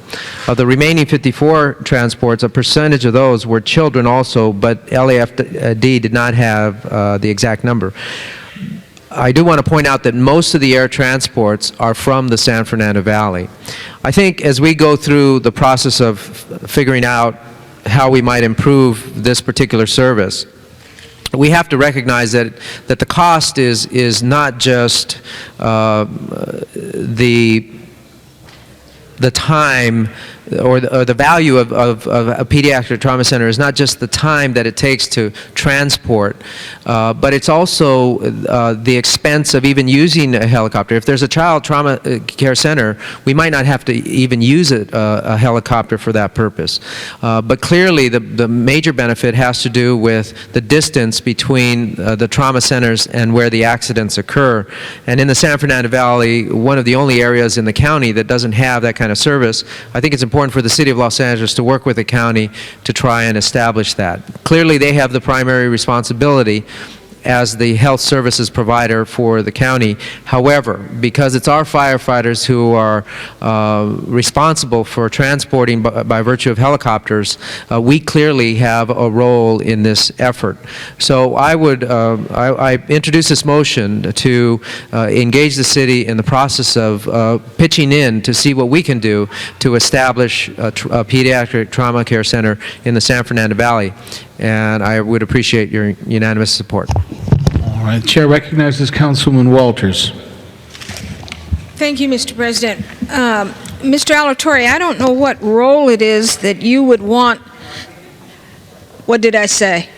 Of the remaining 54 transports, a percentage of those were children also, but LAFD did not have the exact number. I do want to point out that most of the air transports are from the San Fernando Valley. I think as we go through the process of figuring out how we might improve this particular service, we have to recognize that the cost is not just the time or the value of a pediatric trauma center is not just the time that it takes to transport, but it's also the expense of even using a helicopter. If there's a child trauma care center, we might not have to even use a helicopter for that purpose. But clearly the major benefit has to do with the distance between the trauma centers and where the accidents occur. And in the San Fernando Valley, one of the only areas in the county that doesn't have that kind of service, I think it's important for the City of Los Angeles to work with the county to try and establish that. Clearly, they have the primary responsibility, as the health services provider for the county. However, because it's our firefighters who are responsible for transporting by virtue of helicopters, we clearly have a role in this effort. So I would, I introduce this motion to engage the city in the process of pitching in to see what we can do to establish a pediatric trauma care center in the San Fernando Valley. And I would appreciate your unanimous support. All right. Chair recognizes Councilwoman Walters. Thank you, Mr. President. Mr. Alatorre, I don't know what role it is that you would want. What did I say?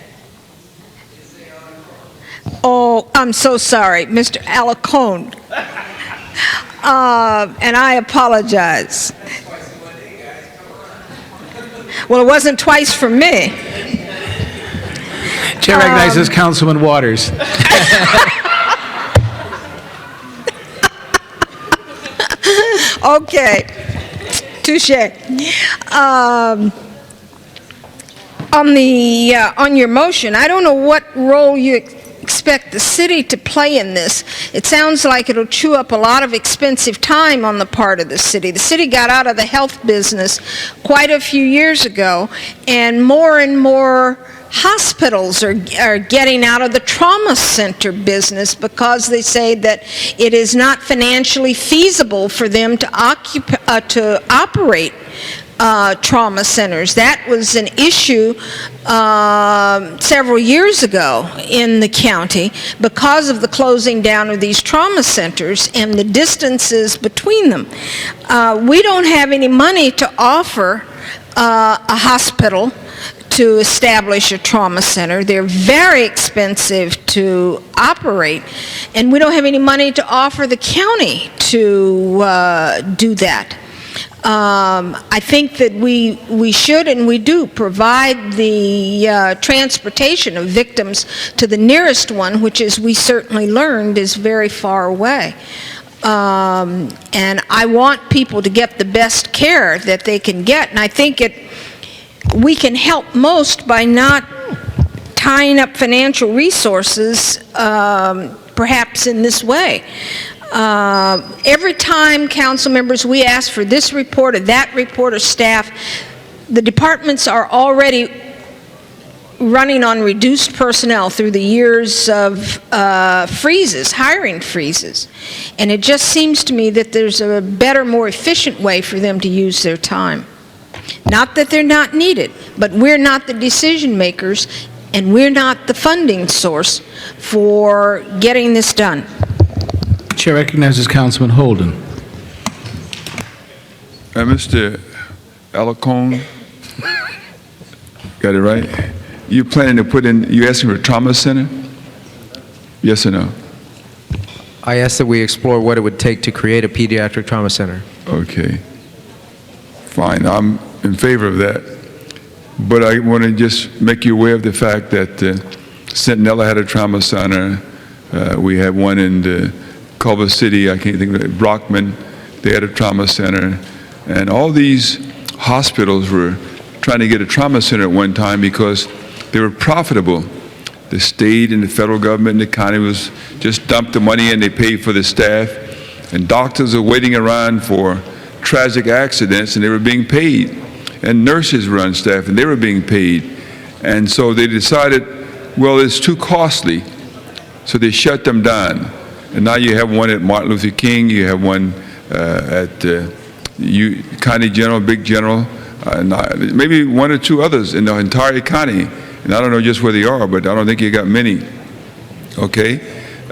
Oh, I'm so sorry, Mr. Alacone. And I apologize. Well, it wasn't twice for me. Chair recognizes Councilman Waters. Okay, touche. On your motion, I don't know what role you expect the city to play in this. It sounds like it'll chew up a lot of expensive time on the part of the city. The city got out of the health business quite a few years ago, and more hospitals are getting out of the trauma center business because they say that it is not financially feasible for them to operate trauma centers. That was an issue several years ago in the county because of the closing down of these trauma centers and the distances between them. We don't have any money to offer a hospital to establish a trauma center. They're very expensive to operate, and we don't have any money to offer the county to do that. I think that we should and we do provide the transportation of victims to the nearest one, which, as we certainly learned, is very far away. And I want people to get the best care that they can get, and I think we can help most by not tying up financial resources, perhaps in this way. Every time, council members, we ask for this report or that report or staff, the departments are already running on reduced personnel through the years of freezes, hiring freezes. And it just seems to me that there's a better, more efficient way for them to use their time. Not that they're not needed, but we're not the decision makers, and we're not the funding source for getting this done. Chair recognizes Councilman Holden. Mr. Alacone, got it right? You planning to put in, you asking for a trauma center? Yes or no? I ask that we explore what it would take to create a pediatric trauma center. Okay. Fine, I'm in favor of that. But I want to just make you aware of the fact that Centinela had a trauma center. We had one in Culver City, I can't think of it, Brockman, they had a trauma center. And all these hospitals were trying to get a trauma center at one time because they were profitable. The state and the federal government and the county was just dumped the money in, they paid for the staff. And doctors are waiting around for tragic accidents and they were being paid. And nurses were on staff and they were being paid. And so they decided, well, it's too costly. So they shut them down. And now you have one at Martin Luther King, you have one at County General, Big General, maybe one or two others in the entire county. And I don't know just where they are, but I don't think you got many. Okay?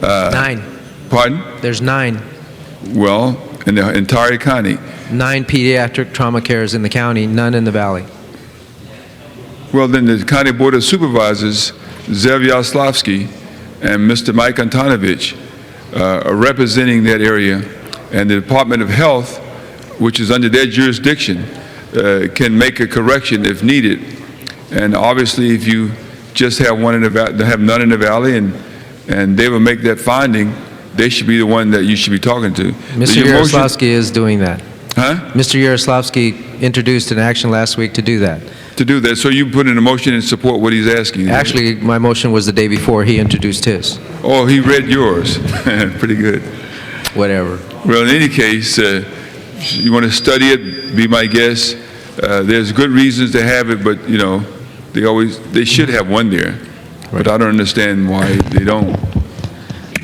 9. Pardon? There's 9. Well, in the entire county. 9 pediatric trauma cares in the county, none in the valley. Well, then the County Board of Supervisors, Zev Yaslovsky and Mr. Mike Antonovich, are representing that area, and the Department of Health, which is under their jurisdiction, can make a correction if needed. And obviously, if you just have one in the valley, have none in the valley, and they will make that finding, they should be the one that you should be talking to. Mr. Yaroslavsky is doing that. Huh? Mr. Yaroslavsky introduced an action last week to do that. to do that. So you put in a motion and support what he's asking. Actually, my motion was the day before he introduced his. Oh, he read yours. Pretty good. Whatever. Well, in any case, you want to study it, be my guest. There's good reasons to have it, but, you know, they should have one there. But I don't understand why they don't.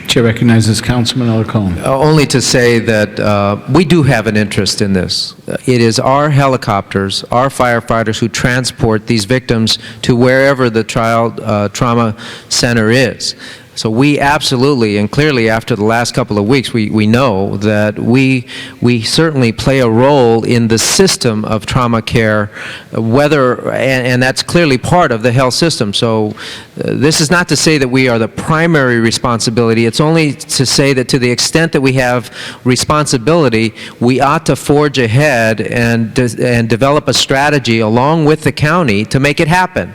Chair recognizes Councilman Alarcon. Only to say that we do have an interest in this. It is our helicopters, our firefighters who transport these victims to wherever the trauma center is. So we absolutely, and clearly after the last couple of weeks, we know that we certainly play a role in the system of trauma care, and that's clearly part of the health system. So this is not to say that we are the primary responsibility. It's only to say that to the extent that we have responsibility, we ought to forge ahead and develop a strategy along with the county to make it happen.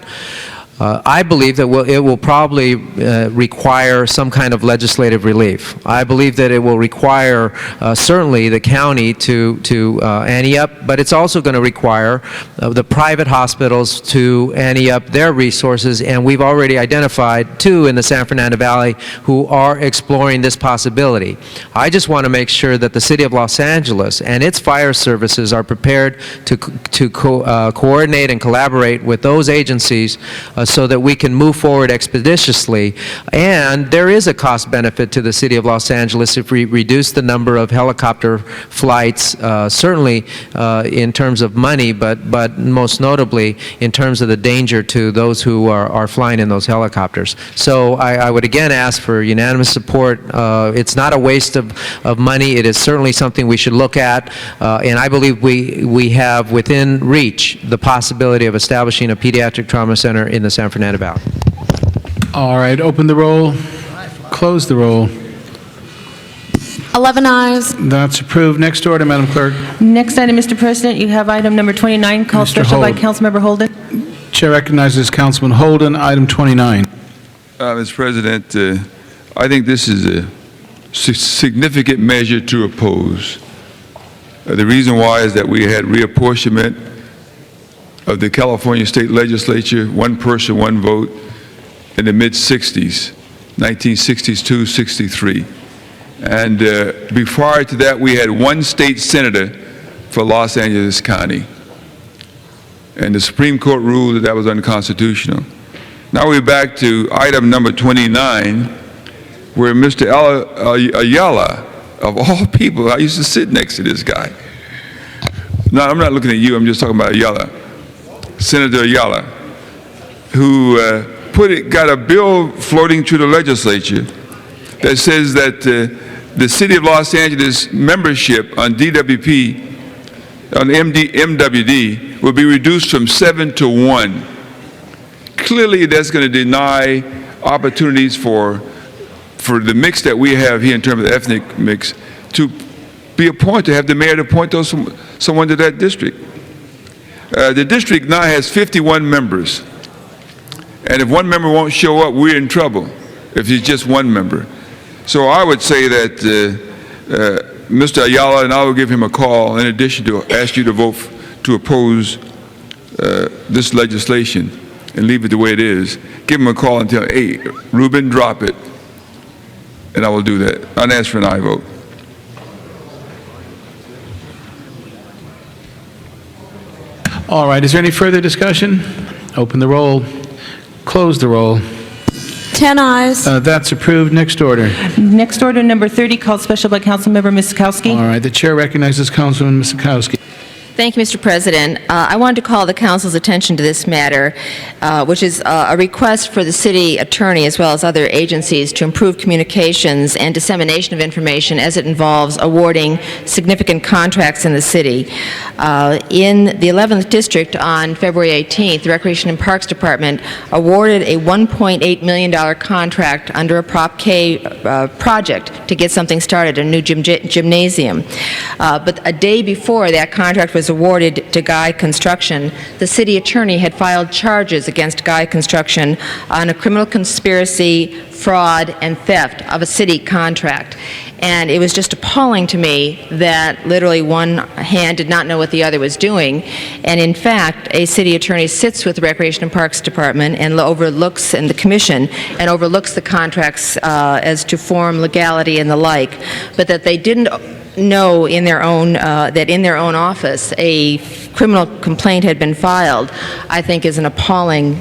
I believe that it will probably require some kind of legislative relief. I believe that it will require certainly the county to ante up, but it's also going to require the private hospitals to ante up their resources, and we've already identified two in the San Fernando Valley who are exploring this possibility. I just want to make sure that the City of Los Angeles and its fire services are prepared to coordinate and collaborate with those agencies so that we can move forward expeditiously. And there is a cost benefit to the City of Los Angeles if we reduce the number of helicopter flights, certainly in terms of money, but most notably in terms of the danger to those who are flying in those helicopters. So I would again ask for unanimous support. It's not a waste of money. It is certainly something we should look at, and I believe we have within reach the possibility of establishing a pediatric trauma center in the San Fernando Valley. All right, open the roll, close the roll. 11 ayes. That's approved. Next order, Madam Clerk. Next item, Mr. President, you have item number 29, called Mr. special by Holt. Councilmember Holden. Chair recognizes Councilman Holden, item 29. Mr. President, I think this is a significant measure to oppose. The reason why is that we had reapportionment of the California State Legislature, one person, one vote, in the mid-60s, 1962, 63. And prior to that, we had one state senator for Los Angeles County. And the Supreme Court ruled that that was unconstitutional. Now we're back to item number 29, where Mr. Ayala, of all people, I used to sit next to this guy. No, I'm not looking at you, I'm just talking about Ayala. Senator Ayala, who got a bill floating through the legislature that says that the City of Los Angeles membership on DWP, on MWD, will be reduced from 7 to 1. Clearly, that's going to deny opportunities for the mix that we have here in terms of the ethnic mix to be appointed, have the mayor to appoint someone to that district. The district now has 51 members. And if one member won't show up, we're in trouble if he's just one member. So I would say that Mr. Ayala, and I will give him a call in addition to ask you to vote to oppose this legislation and leave it the way it is. Give him a call and tell him, hey, Ruben, drop it. And I will do that. I'll ask for an aye vote. All right, is there any further discussion? Open the roll, close the roll. 10 ayes. That's approved. Next order. Next order, number 30, called special by Councilmember Miskowski. All right, the chair recognizes Councilman Miskowski. Thank you, Mr. President. I wanted to call the council's attention to this matter, which is a request for the city attorney as well as other agencies to improve communications and dissemination of information as it involves awarding significant contracts in the city. In the 11th District on February 18th, the Recreation and Parks Department awarded a $1.8 million contract under a Prop K project to get something started, a new gymnasium. But a day before that contract was awarded to Guy Construction, the city attorney had filed charges against Guy Construction on a criminal conspiracy, fraud, and theft of a city contract. And it was just appalling to me that literally one hand did not know what the other was doing. And in fact, a city attorney sits with the Recreation and Parks Department and the commission, and overlooks the contracts as to form, legality, and the like, but that they didn't know in their own, that in their own office a criminal complaint had been filed, I think is an appalling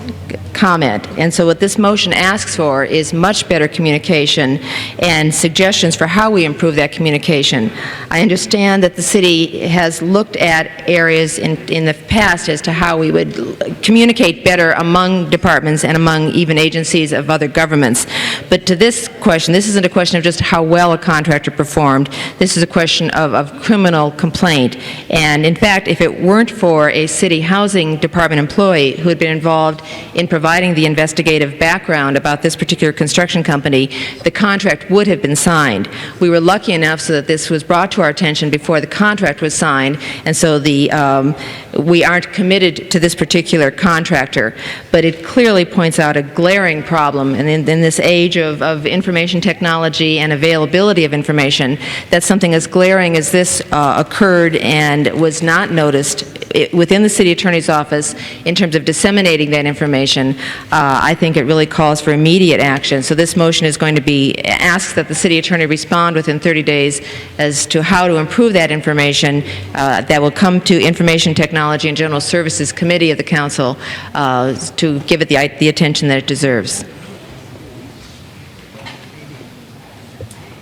comment. And so what this motion asks for is much better communication and suggestions for how we improve that communication. I understand that the city has looked at areas in the past as to how we would communicate better among departments and among even agencies of other governments. But to this question, this isn't a question of just how well a contractor performed. This is a question of criminal complaint. And in fact, if it weren't for a city housing department employee who had been involved in providing the investigative background about this particular construction company, the contract would have been signed. We were lucky enough so that this was brought to our attention before the contract was signed, and so we aren't committed to this particular contractor. But it clearly points out a glaring problem, and in this age of information technology and availability of information, that something as glaring as this occurred and was not noticed within the city attorney's office in terms of disseminating that information. I think it really calls for immediate action. So this motion is going to be, asks that the city attorney respond within 30 days as to how to improve that information. That will come to Information Technology and General Services Committee of the Council to give it the attention that it deserves.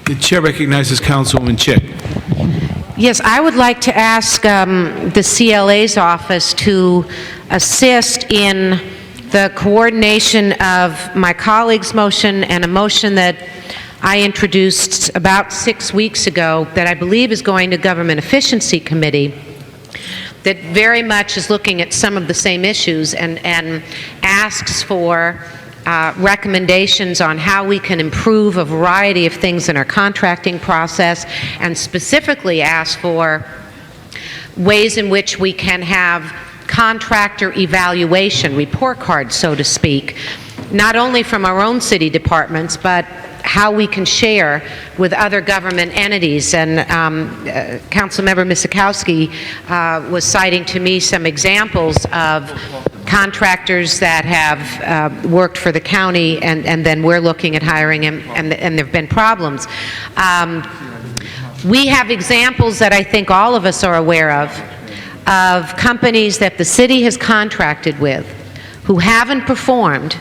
The chair recognizes Councilwoman Chick. Yes, I would like to ask the CLA's office to assist in the coordination of my colleague's motion and a motion that I introduced about 6 weeks ago that I believe is going to Government Efficiency Committee, that very much is looking at some of the same issues and asks for recommendations on how we can improve a variety of things in our contracting process, and specifically asks for ways in which we can have contractor evaluation, report cards, so to speak, not only from our own city departments, but how we can share with other government entities. And Councilmember Miskowski was citing to me some examples of contractors that have worked for the county, and then we're looking at hiring them, and there have been problems. We have examples that I think all of us are aware of companies that the city has contracted with who haven't performed,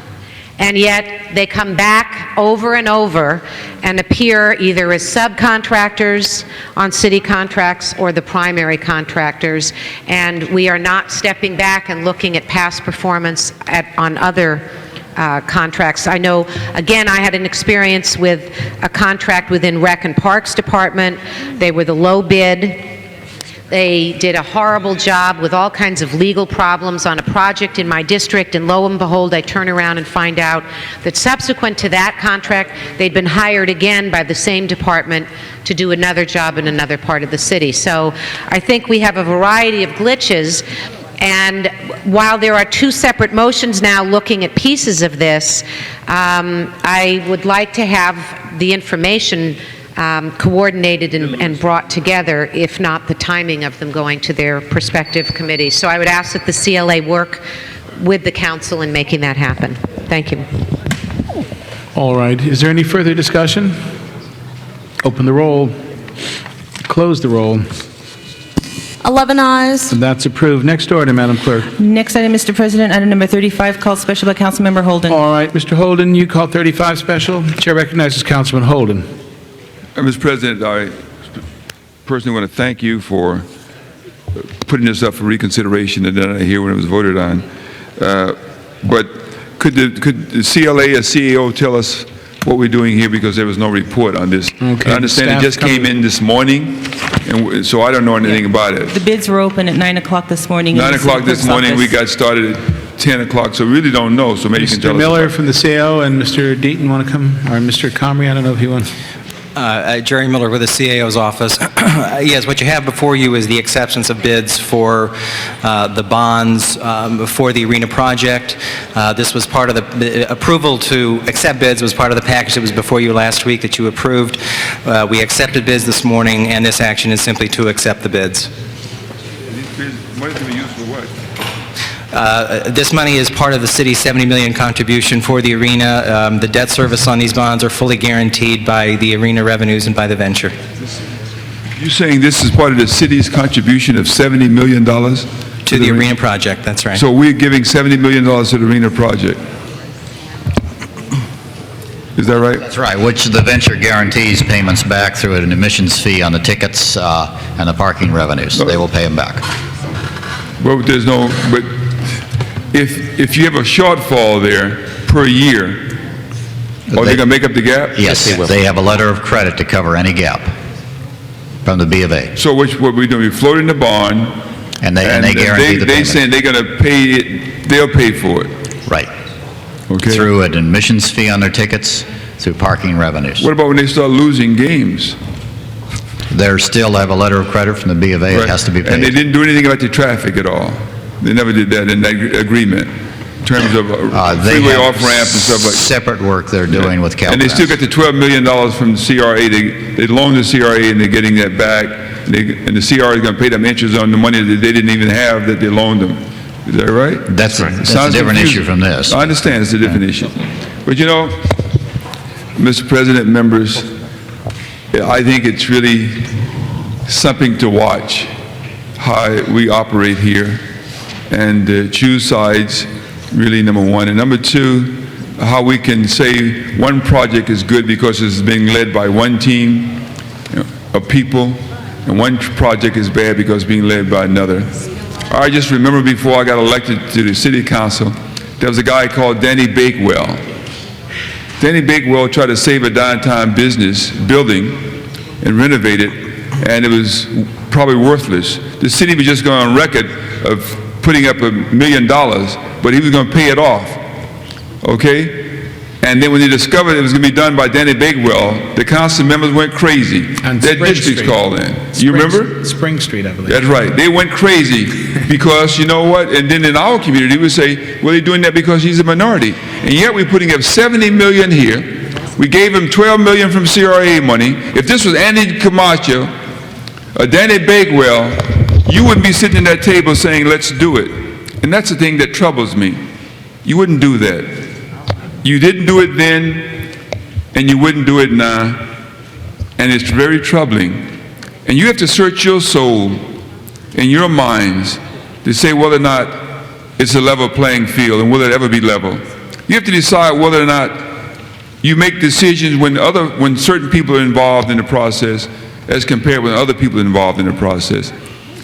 and yet they come back over and over and appear either as subcontractors on city contracts or the primary contractors, and we are not stepping back and looking at past performance on other contracts. I know, again, I had an experience with a contract within Rec and Parks Department. They were the low bid. They did a horrible job with all kinds of legal problems on a project in my district, and lo and behold, I turn around and find out that subsequent to that contract, they'd been hired again by the same department to do another job in another part of the city. So I think we have a variety of glitches, and while there are two separate motions now looking at pieces of this, I would like to have the information coordinated and brought together, if not the timing of them going to their respective committees. So I would ask that the CLA work with the council in making that happen. Thank you. All right. Is there any further discussion? Open the roll. Close the roll. 11 ayes. And that's approved. Next order, Madam Clerk. Next item, Mr. President, item number 35, called special by Councilmember Holden. All right, Mr. Holden, you call 35 special. Chair recognizes Councilman Holden. Mr. President, I personally want to thank you for putting this up for reconsideration and then I hear when it was voted on. But could the CLA or CEO tell us what we're doing here, because there was no report on this? Okay, I understand it just came in this morning, and so I don't know anything about it. The bids were open at 9 o'clock this morning. 9 o'clock this morning, we got started at 10 o'clock, so we really don't know, so maybe you can tell Mr. us. Miller from the CAO and Mr. Deaton want to come, or Mr. Comrie, I don't know if you want. Jerry Miller with the CAO's office. Yes, what you have before you is the acceptance of bids for the bonds for the arena project. This was part of the approval to accept bids was part of the package that was before you last week that you approved. We accepted bids this morning, and this action is simply to accept the bids. These bids, money to be used for what? This money is part of the city's $70 million contribution for the arena. The debt service on these bonds are fully guaranteed by the arena revenues and by the venture. You're saying this is part of the city's contribution of $70 million? To the arena project, that's right. So we're giving $70 million to the arena project. Is that right? That's right, which the venture guarantees payments back through an admissions fee on the tickets and the parking revenues. They will pay them back. But there's no, but if you have a shortfall there per year, are they going to make up the gap? Yes, they have a letter of credit to cover any gap from the B of A. So what we doing? We floating the bond, and they guarantee the payment. They saying they're going to pay it. They'll pay for it. Right. Okay. Through an admissions fee on their tickets, through parking revenues. What about when they start losing games? They still have a letter of credit from the B of A. It has to be paid. And they didn't do anything about the traffic at all. They never did that in that agreement, in terms of freeway off-ramps and stuff like that. Separate work they're doing with CalTrans. And they still got the $12 million from the CRA. They loaned the CRA and they're getting that back. And the CRA is going to pay them interest on the money that they didn't even have that they loaned them. Is that right? That's a different issue from this. I understand it's a different issue. But you know, Mr. President, members, I think it's really something to watch how we operate here and choose sides, really, number one. And number two, how we can say one project is good because it's being led by one team of people, and one project is bad because it's being led by another. I just remember before I got elected to the city council, there was a guy called Danny Bakewell. Danny Bakewell tried to save a downtown business building and renovate it, and it was probably worthless. The city was just going on record of putting up $1 million, but he was going to pay it off, okay? And then when they discovered it was going to be done by Danny Bakewell, the council members went crazy. Their districts called in. You remember? Spring Street, I believe. That's right. They went crazy because, you know what? And then in our community, we say, well, they're doing that because he's a minority. And yet we're putting up $70 million here. We gave him $12 million from CRA money. If this was Andy Camacho or Danny Bakewell, you wouldn't be sitting at that table saying, let's do it. And that's the thing that troubles me. You wouldn't do that. You didn't do it then, and you wouldn't do it now. And it's very troubling. And you have to search your soul and your minds to say whether or not it's a level playing field and will it ever be level. You have to decide whether or not you make decisions when certain people are involved in the process as compared with other people involved in the process.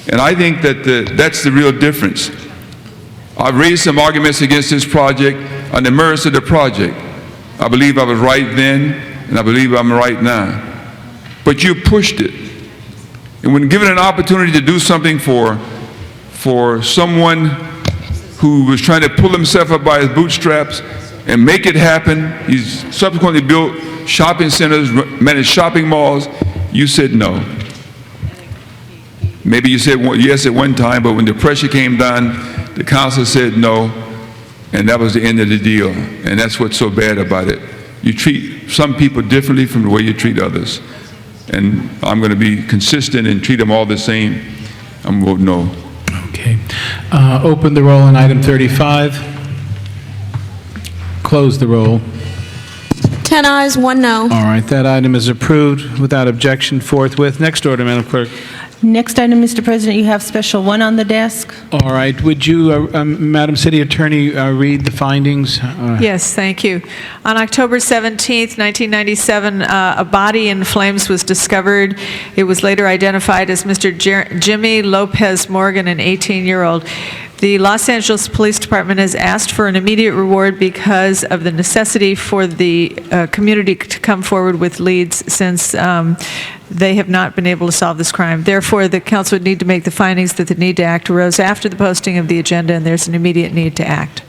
And I think that that's the real difference. I've raised some arguments against this project on the merits of the project. I believe I was right then, and I believe I'm right now. But you pushed it. And when given an opportunity to do something for someone who was trying to pull himself up by his bootstraps and make it happen, he's subsequently built shopping centers, managed shopping malls, you said no. Maybe you said yes at one time, but when the pressure came down, the council said no, and that was the end of the deal. And that's what's so bad about it. You treat some people differently from the way you treat others. And I'm going to be consistent and treat them all the same. I'm voting no. Okay. Open the roll on item 35. Close the roll. 10 ayes, 1 no. All right, that item is approved without objection forthwith. Next order, Madam Clerk. Next item, Mr. President, you have special 1 on the desk. All right, would you, Madam City Attorney, read the findings? Yes, thank you. On October 17th, 1997, a body in flames was discovered. It was later identified as Mr. Jimmy Lopez Morgan, an 18-year-old. The Los Angeles Police Department has asked for an immediate reward because of the necessity for the community to come forward with leads since they have not been able to solve this crime. Therefore, the council would need to make the findings that the need to act arose after the posting of the agenda and there's an immediate need to act.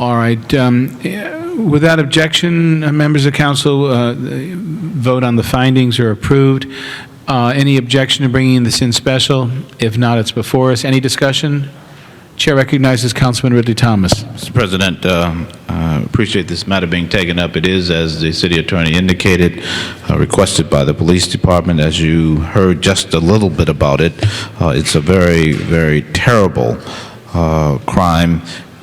All right. Without objection, members of council, vote on the findings are approved. Any objection to bringing this in special? If not, it's before us. Any discussion? Chair recognizes Councilman Ridley Thomas. Mr. President, appreciate this matter being taken up. It is, as the city attorney indicated, requested by the police department. As you heard just a little bit about it, it's a very, very terrible crime,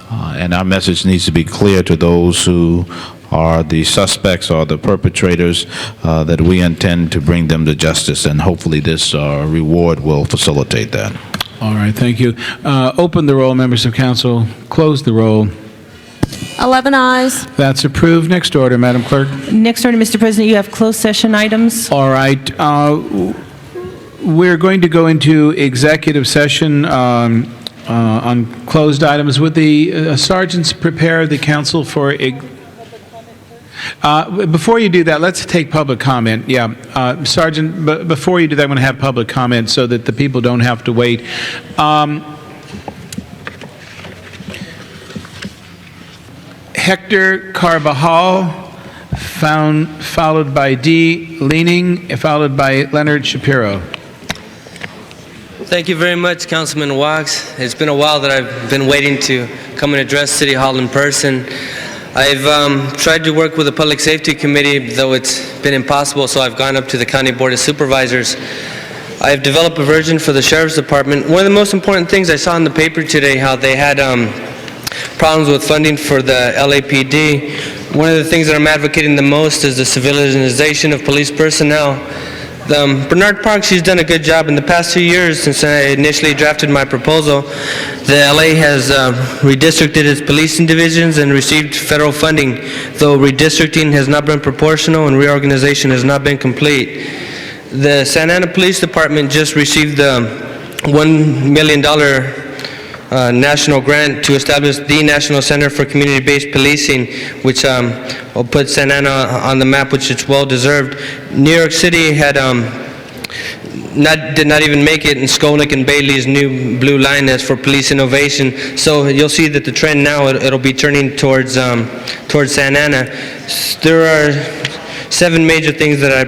and our message needs to be clear to those who are the suspects or the perpetrators, that we intend to bring them to justice, and hopefully this reward will facilitate that. All right, thank you. Open the roll, members of council. Close the roll. 11 ayes. That's approved. Next order, Madam Clerk. Next order, Mr. President, you have closed session items. All right. We're going to go into executive session on closed items. Would the sergeants prepare the council for... before you do that, let's take public comment. Yeah, Sergeant, before you do that, I'm going to have public comment so that the people don't have to wait. Hector Carvajal, followed by D. Leaning, followed by Leonard Shapiro. Thank you very much, Councilman Wax. It's been a while that I've been waiting to come and address City Hall in person. I've tried to work with the Public Safety Committee, though it's been impossible, so I've gone up to the County Board of Supervisors. I've developed a version for the Sheriff's Department. One of the most important things I saw in the paper today, how they had problems with funding for the LAPD. One of the things that I'm advocating the most is the civilization of police personnel. Bernard Parks, she's done a good job in the past 2 years since I initially drafted my proposal. The LA has redistricted its policing divisions and received federal funding, though redistricting has not been proportional and reorganization has not been complete. The Santa Ana Police Department just received a $1 million national grant to establish the National Center for Community-Based Policing, which will put Santa Ana on the map, which it's well-deserved. New York City had did not even make it in Skolnick and Bailey's new blue line as for police innovation. So you'll see that the trend now, it'll be turning towards Santa Ana. There are 7 major things that I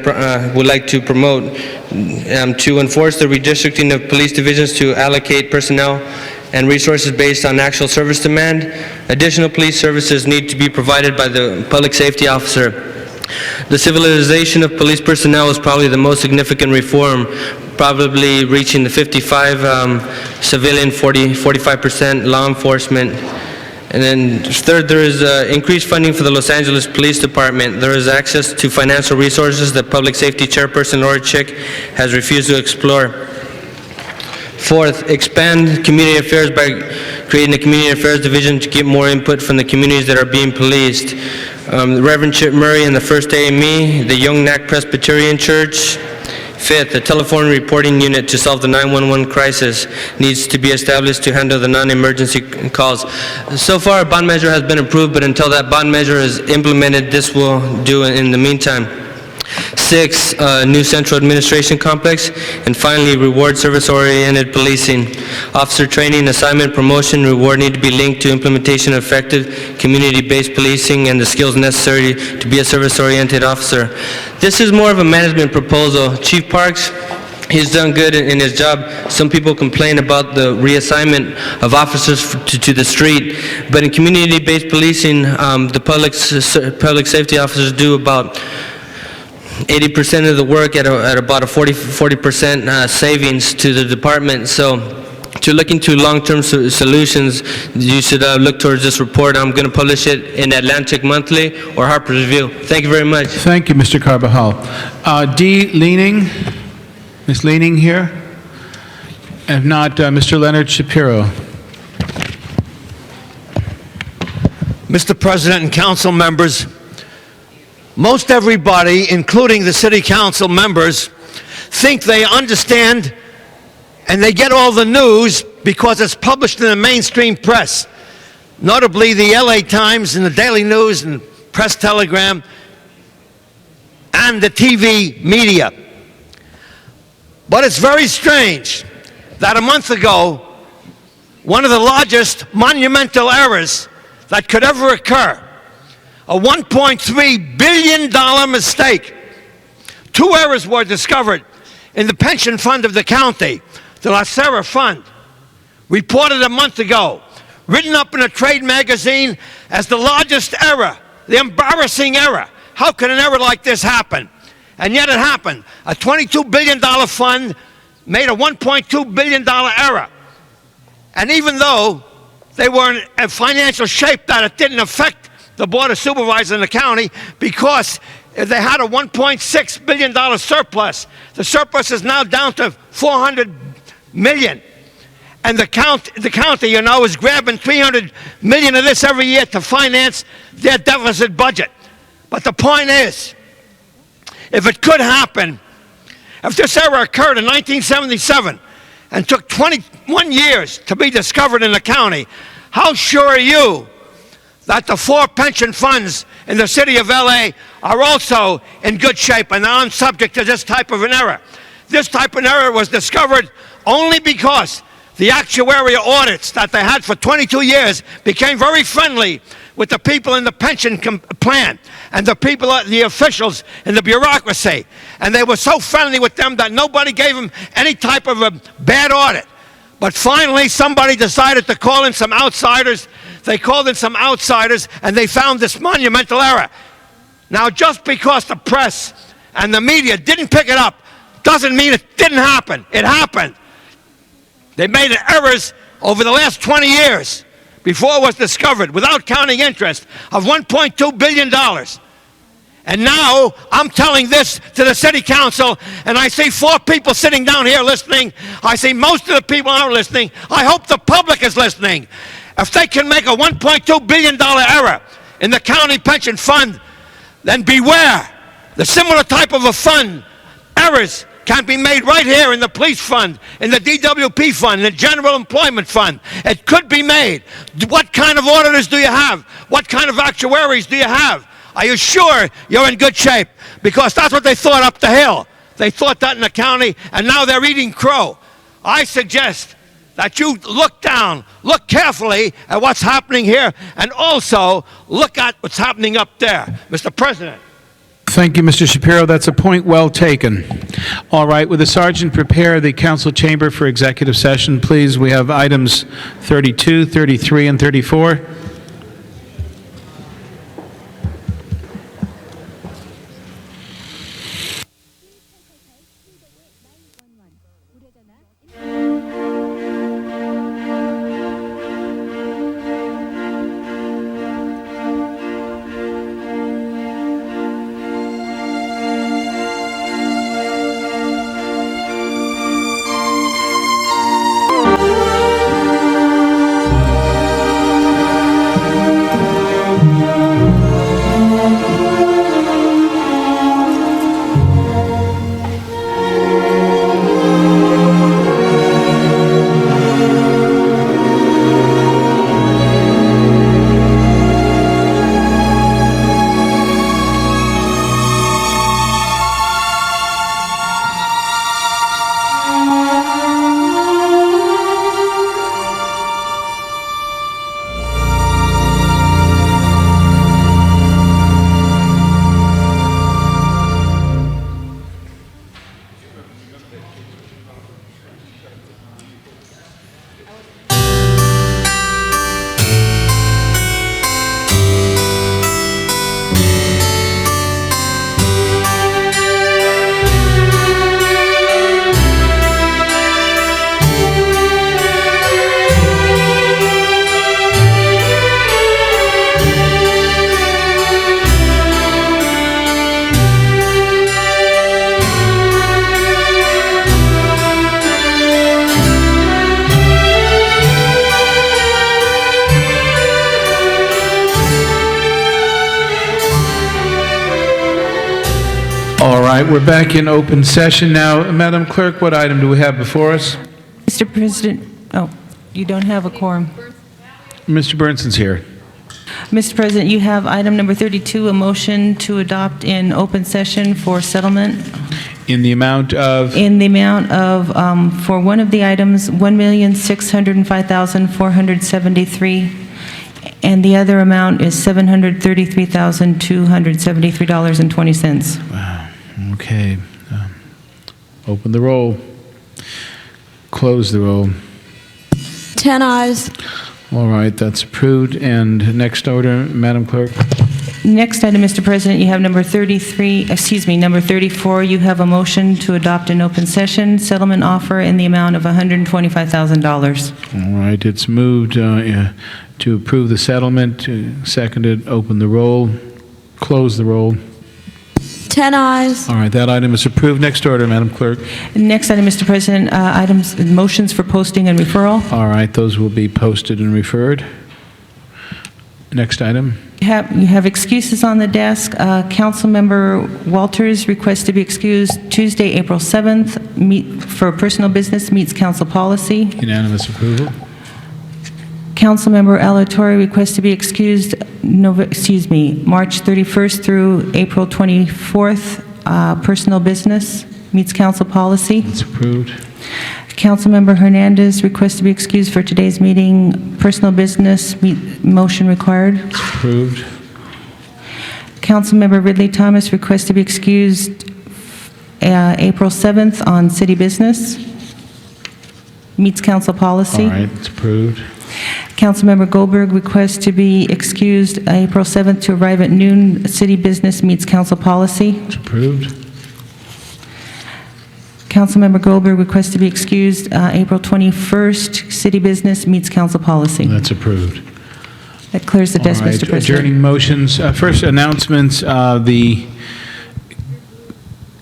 would like to promote. To enforce the redistricting of police divisions to allocate personnel and resources based on actual service demand. Additional police services need to be provided by the public safety officer. The civilization of police personnel is probably the most significant reform, probably reaching the 55 civilian, 45% law enforcement. And then third, there is increased funding for the Los Angeles Police Department. There is access to financial resources that Public Safety Chairperson Laura Chick has refused to explore. Fourth, expand community affairs by creating a community affairs division to get more input from the communities that are being policed. Reverend Chip Murray and the First AME, the Young Knack Presbyterian Church. Fifth, a telephone reporting unit to solve the 911 crisis needs to be established to handle the non-emergency calls. So far, a bond measure has been approved, but until that bond measure is implemented, this will do in the meantime. 6, new central administration complex, and finally, reward service-oriented policing. Officer training, assignment, promotion, reward need to be linked to implementation of effective community-based policing and the skills necessary to be a service-oriented officer. This is more of a management proposal. Chief Parks, he's done good in his job. Some people complain about the reassignment of officers to the street, but in community-based policing, the public safety officers do about 80% of the work at about a 40% savings to the department. So to look into long-term solutions, you should look towards this report. I'm going to publish it in Atlantic Monthly or Harper's Review. Thank you very much. Thank you, Mr. Carvajal. D. Leaning? Ms. Leaning here? If not, Mr. Leonard Shapiro. Mr. President and council members, most everybody, including the city council members, think they understand and they get all the news because it's published in the mainstream press, notably the LA Times and the Daily News and Press Telegram and the TV media. But it's very strange that a month ago, one of the largest monumental errors that could ever occur. A $1.3 billion mistake. 2 errors were discovered in the pension fund of the county, the La Serra Fund, reported a month ago, written up in a trade magazine as the largest error, the embarrassing error. How could an error like this happen? And yet it happened. A $22 billion fund made a $1.2 billion error. And even though they were in a financial shape that it didn't affect the Board of Supervisors in the county because they had a $1.6 billion surplus. The surplus is now down to $400 million. And the county, you know, is grabbing $300 million of this every year to finance their deficit budget. But the point is, if it could happen, if this error occurred in 1977 and took 21 years to be discovered in the county, how sure are you that the 4 pension funds in the city of LA are also in good shape and aren't subject to this type of an error? This type of error was discovered only because the actuarial audits that they had for 22 years became very friendly with the people in the pension plan and the people, the officials in the bureaucracy. And they were so friendly with them that nobody gave them any type of a bad audit. But finally, somebody decided to call in some outsiders. They called in some outsiders, and they found this monumental error. Now, just because the press and the media didn't pick it up doesn't mean it didn't happen. It happened. They made errors over the last 20 years before it was discovered, without counting interest, of $1.2 billion. And now I'm telling this to the city council, and I see 4 people sitting down here listening. I see most of the people aren't listening. I hope the public is listening. If they can make a $1.2 billion error in the county pension fund, then beware. The similar type of a fund, errors can be made right here in the police fund, in the DWP fund, in the general employment fund. It could be made. What kind of auditors do you have? What kind of actuaries do you have? Are you sure you're in good shape? Because that's what they thought up the hill. They thought that in the county, and now they're eating crow. I suggest that you look down, look carefully at what's happening here, and also look at what's happening up there. Mr. President. Thank you, Mr. Shapiro. That's a point well taken. All right, will the sergeant prepare the council chamber for executive session, please? We have items 32, 33, and 34. All right, we're back in open session now. Madam Clerk, what item do we have before us? Mr. President, oh, you don't have a quorum. Mr. Bernson's here. Mr. President, you have item number 32, a motion to adopt in open session for settlement. In the amount of? In the amount of, for one of the items, $1,605,473, and the other amount is $733,273.20. Wow. Okay. Open the roll. Close the roll. 10 eyes. All right, that's approved. And next order, Madam Clerk. Next item, Mr. President, you have number 34. You have a motion to adopt an open session settlement offer in the amount of $125,000. All right, it's moved to approve the settlement. Seconded. Open the roll. Close the roll. 10 eyes. All right, that item is approved. Next order, Madam Clerk. Next item, Mr. President, motions for posting and referral. All right, those will be posted and referred. Next item. You have excuses on the desk. Councilmember Walters requests to be excused Tuesday, April 7th, for personal business, meets council policy. Unanimous approval. Councilmember Alatorre requests to be excused, March 31st through April 24th, personal business, meets council policy. It's approved. Councilmember Hernandez requests to be excused for today's meeting, personal business, motion required. It's approved. Councilmember Ridley Thomas requests to be excused April 7th on city business, meets council policy. All right, it's approved. Councilmember Goldberg requests to be excused April 7th to arrive at noon, city business, meets council policy. It's approved. Councilmember Goldberg requests to be excused April 21st, city business, meets council policy. That's approved. That clears the desk, All right, Mr. President. adjourning motions. First, announcements. The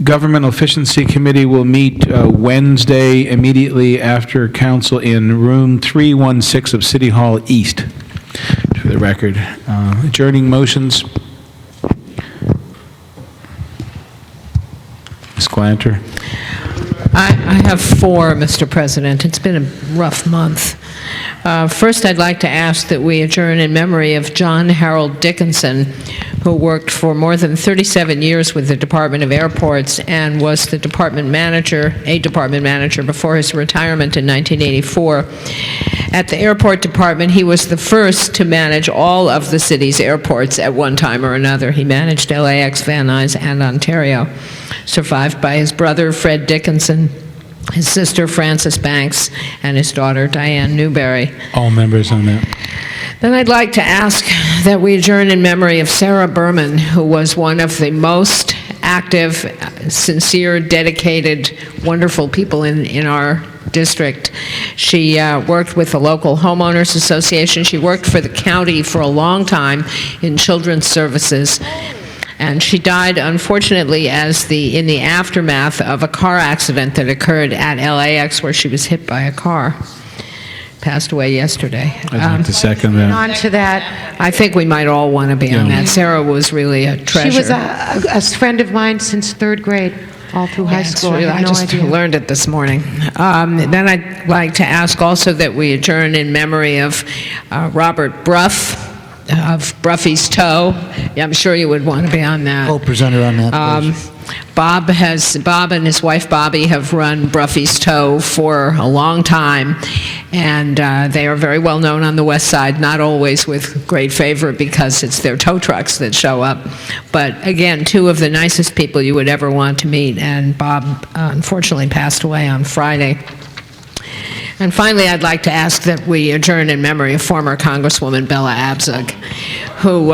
Governmental Efficiency Committee will meet Wednesday immediately after council in room 316 of City Hall East, for the record. Adjourning motions. Ms. Glanter. I have 4, Mr. President. It's been a rough month. First, I'd like to ask that we adjourn in memory of John Harold Dickinson, who worked for more than 37 years with the Department of Airports and was the department manager before his retirement in 1984. At the airport department, he was the first to manage all of the city's airports at one time or another. He managed LAX, Van Nuys, and Ontario. Survived by his brother, Fred Dickinson, his sister, Frances Banks, and his daughter, Diane Newberry. All members on that. Then I'd like to ask that we adjourn in memory of Sarah Berman, who was one of the most active, sincere, dedicated, wonderful people in our district. She worked with the local homeowners association. She worked for the county for a long time in children's services. And she died, unfortunately, in the aftermath of a car accident that occurred at LAX where she was hit by a car. Passed away yesterday. I'd like to second that. On to that, I think we might all want to be on that. Sarah was really a treasure. she was a friend of mine since 3rd grade, all through high school. I I had no just idea. learned it this morning. Then I'd like to ask also that we adjourn in memory of Robert Bruff, of Bruffy's Toe. Yeah, I'm sure you would want to be on that. Co-presenter on that, please. Bob and his wife Bobby have run Bruffy's Toe for a long time, and they are very well known on the west side, not always with great favor because it's their tow trucks that show up. But again, 2 of the nicest people you would ever want to meet, and Bob unfortunately passed away on Friday. And finally, I'd like to ask that we adjourn in memory of former Congresswoman Bella Abzug, who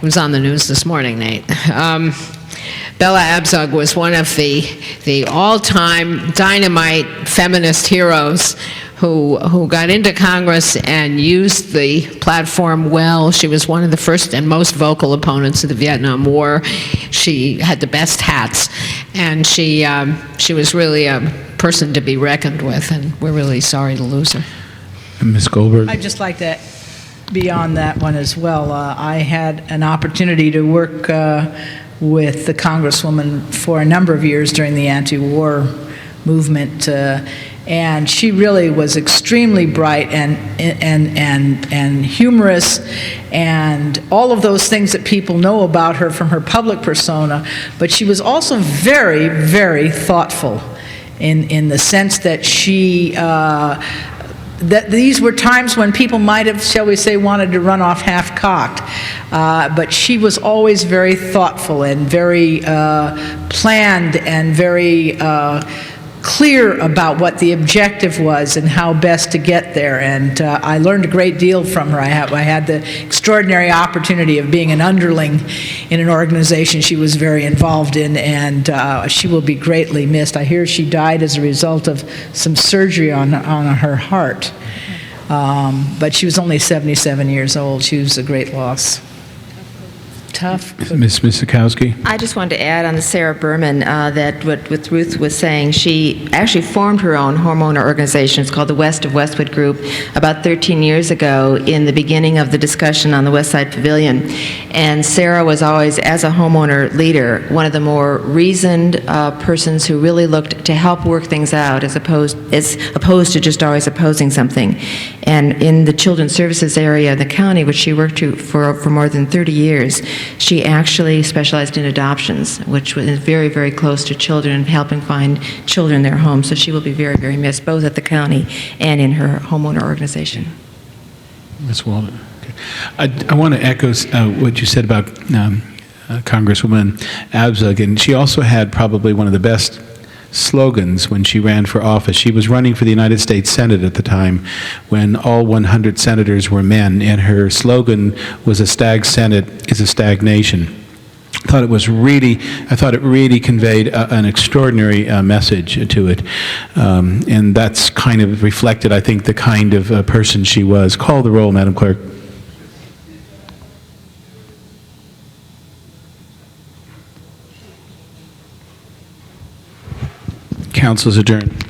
was on the news this morning, Nate. Bella Abzug was one of the all-time dynamite feminist heroes who got into Congress and used the platform well. She was one of the first and most vocal opponents of the Vietnam War. She had the best hats, and she was really a person to be reckoned with, and we're really sorry to lose her. Ms. Goldberg. I'd just like to be on that one as well. I had an opportunity to work with the Congresswoman for a number of years during the anti-war movement, and she really was extremely bright and humorous, and all of those things that people know about her from her public persona. But she was also very, very thoughtful in the sense that she that these were times when people might have, shall we say, wanted to run off half-cocked. But she was always very thoughtful and very planned and very clear about what the objective was and how best to get there. And I learned a great deal from her. I had the extraordinary opportunity of being an underling in an organization she was very involved in, and she will be greatly missed. I hear she died as a result of some surgery on her heart. But she was only 77 years old. She was a great loss. Tough. Ms. Miskowski? I just wanted to add on to Sarah Berman that what Ruth was saying, she actually formed her own homeowner organization. It's called the West of Westwood Group about 13 years ago in the beginning of the discussion on the West Side Pavilion. And Sarah was always, as a homeowner leader, one of the more reasoned persons who really looked to help work things out as opposed to just always opposing something. And in the children's services area of the county, which she worked for more than 30 years, she actually specialized in adoptions, which was very, very close to children and helping find children their homes. So she will be very, very missed, both at the county and in her homeowner organization. Ms. Walden. Okay. I want to echo what you said about Congresswoman Abzug, and she also had probably one of the best slogans when she ran for office. She was running for the United States Senate at the time when all 100 senators were men, and her slogan was "A stag Senate is a stagnation." I thought it really conveyed an extraordinary message to it, and that's kind of reflected, I think, the kind of person she was. Call the roll, Madam Clerk. Council is adjourned.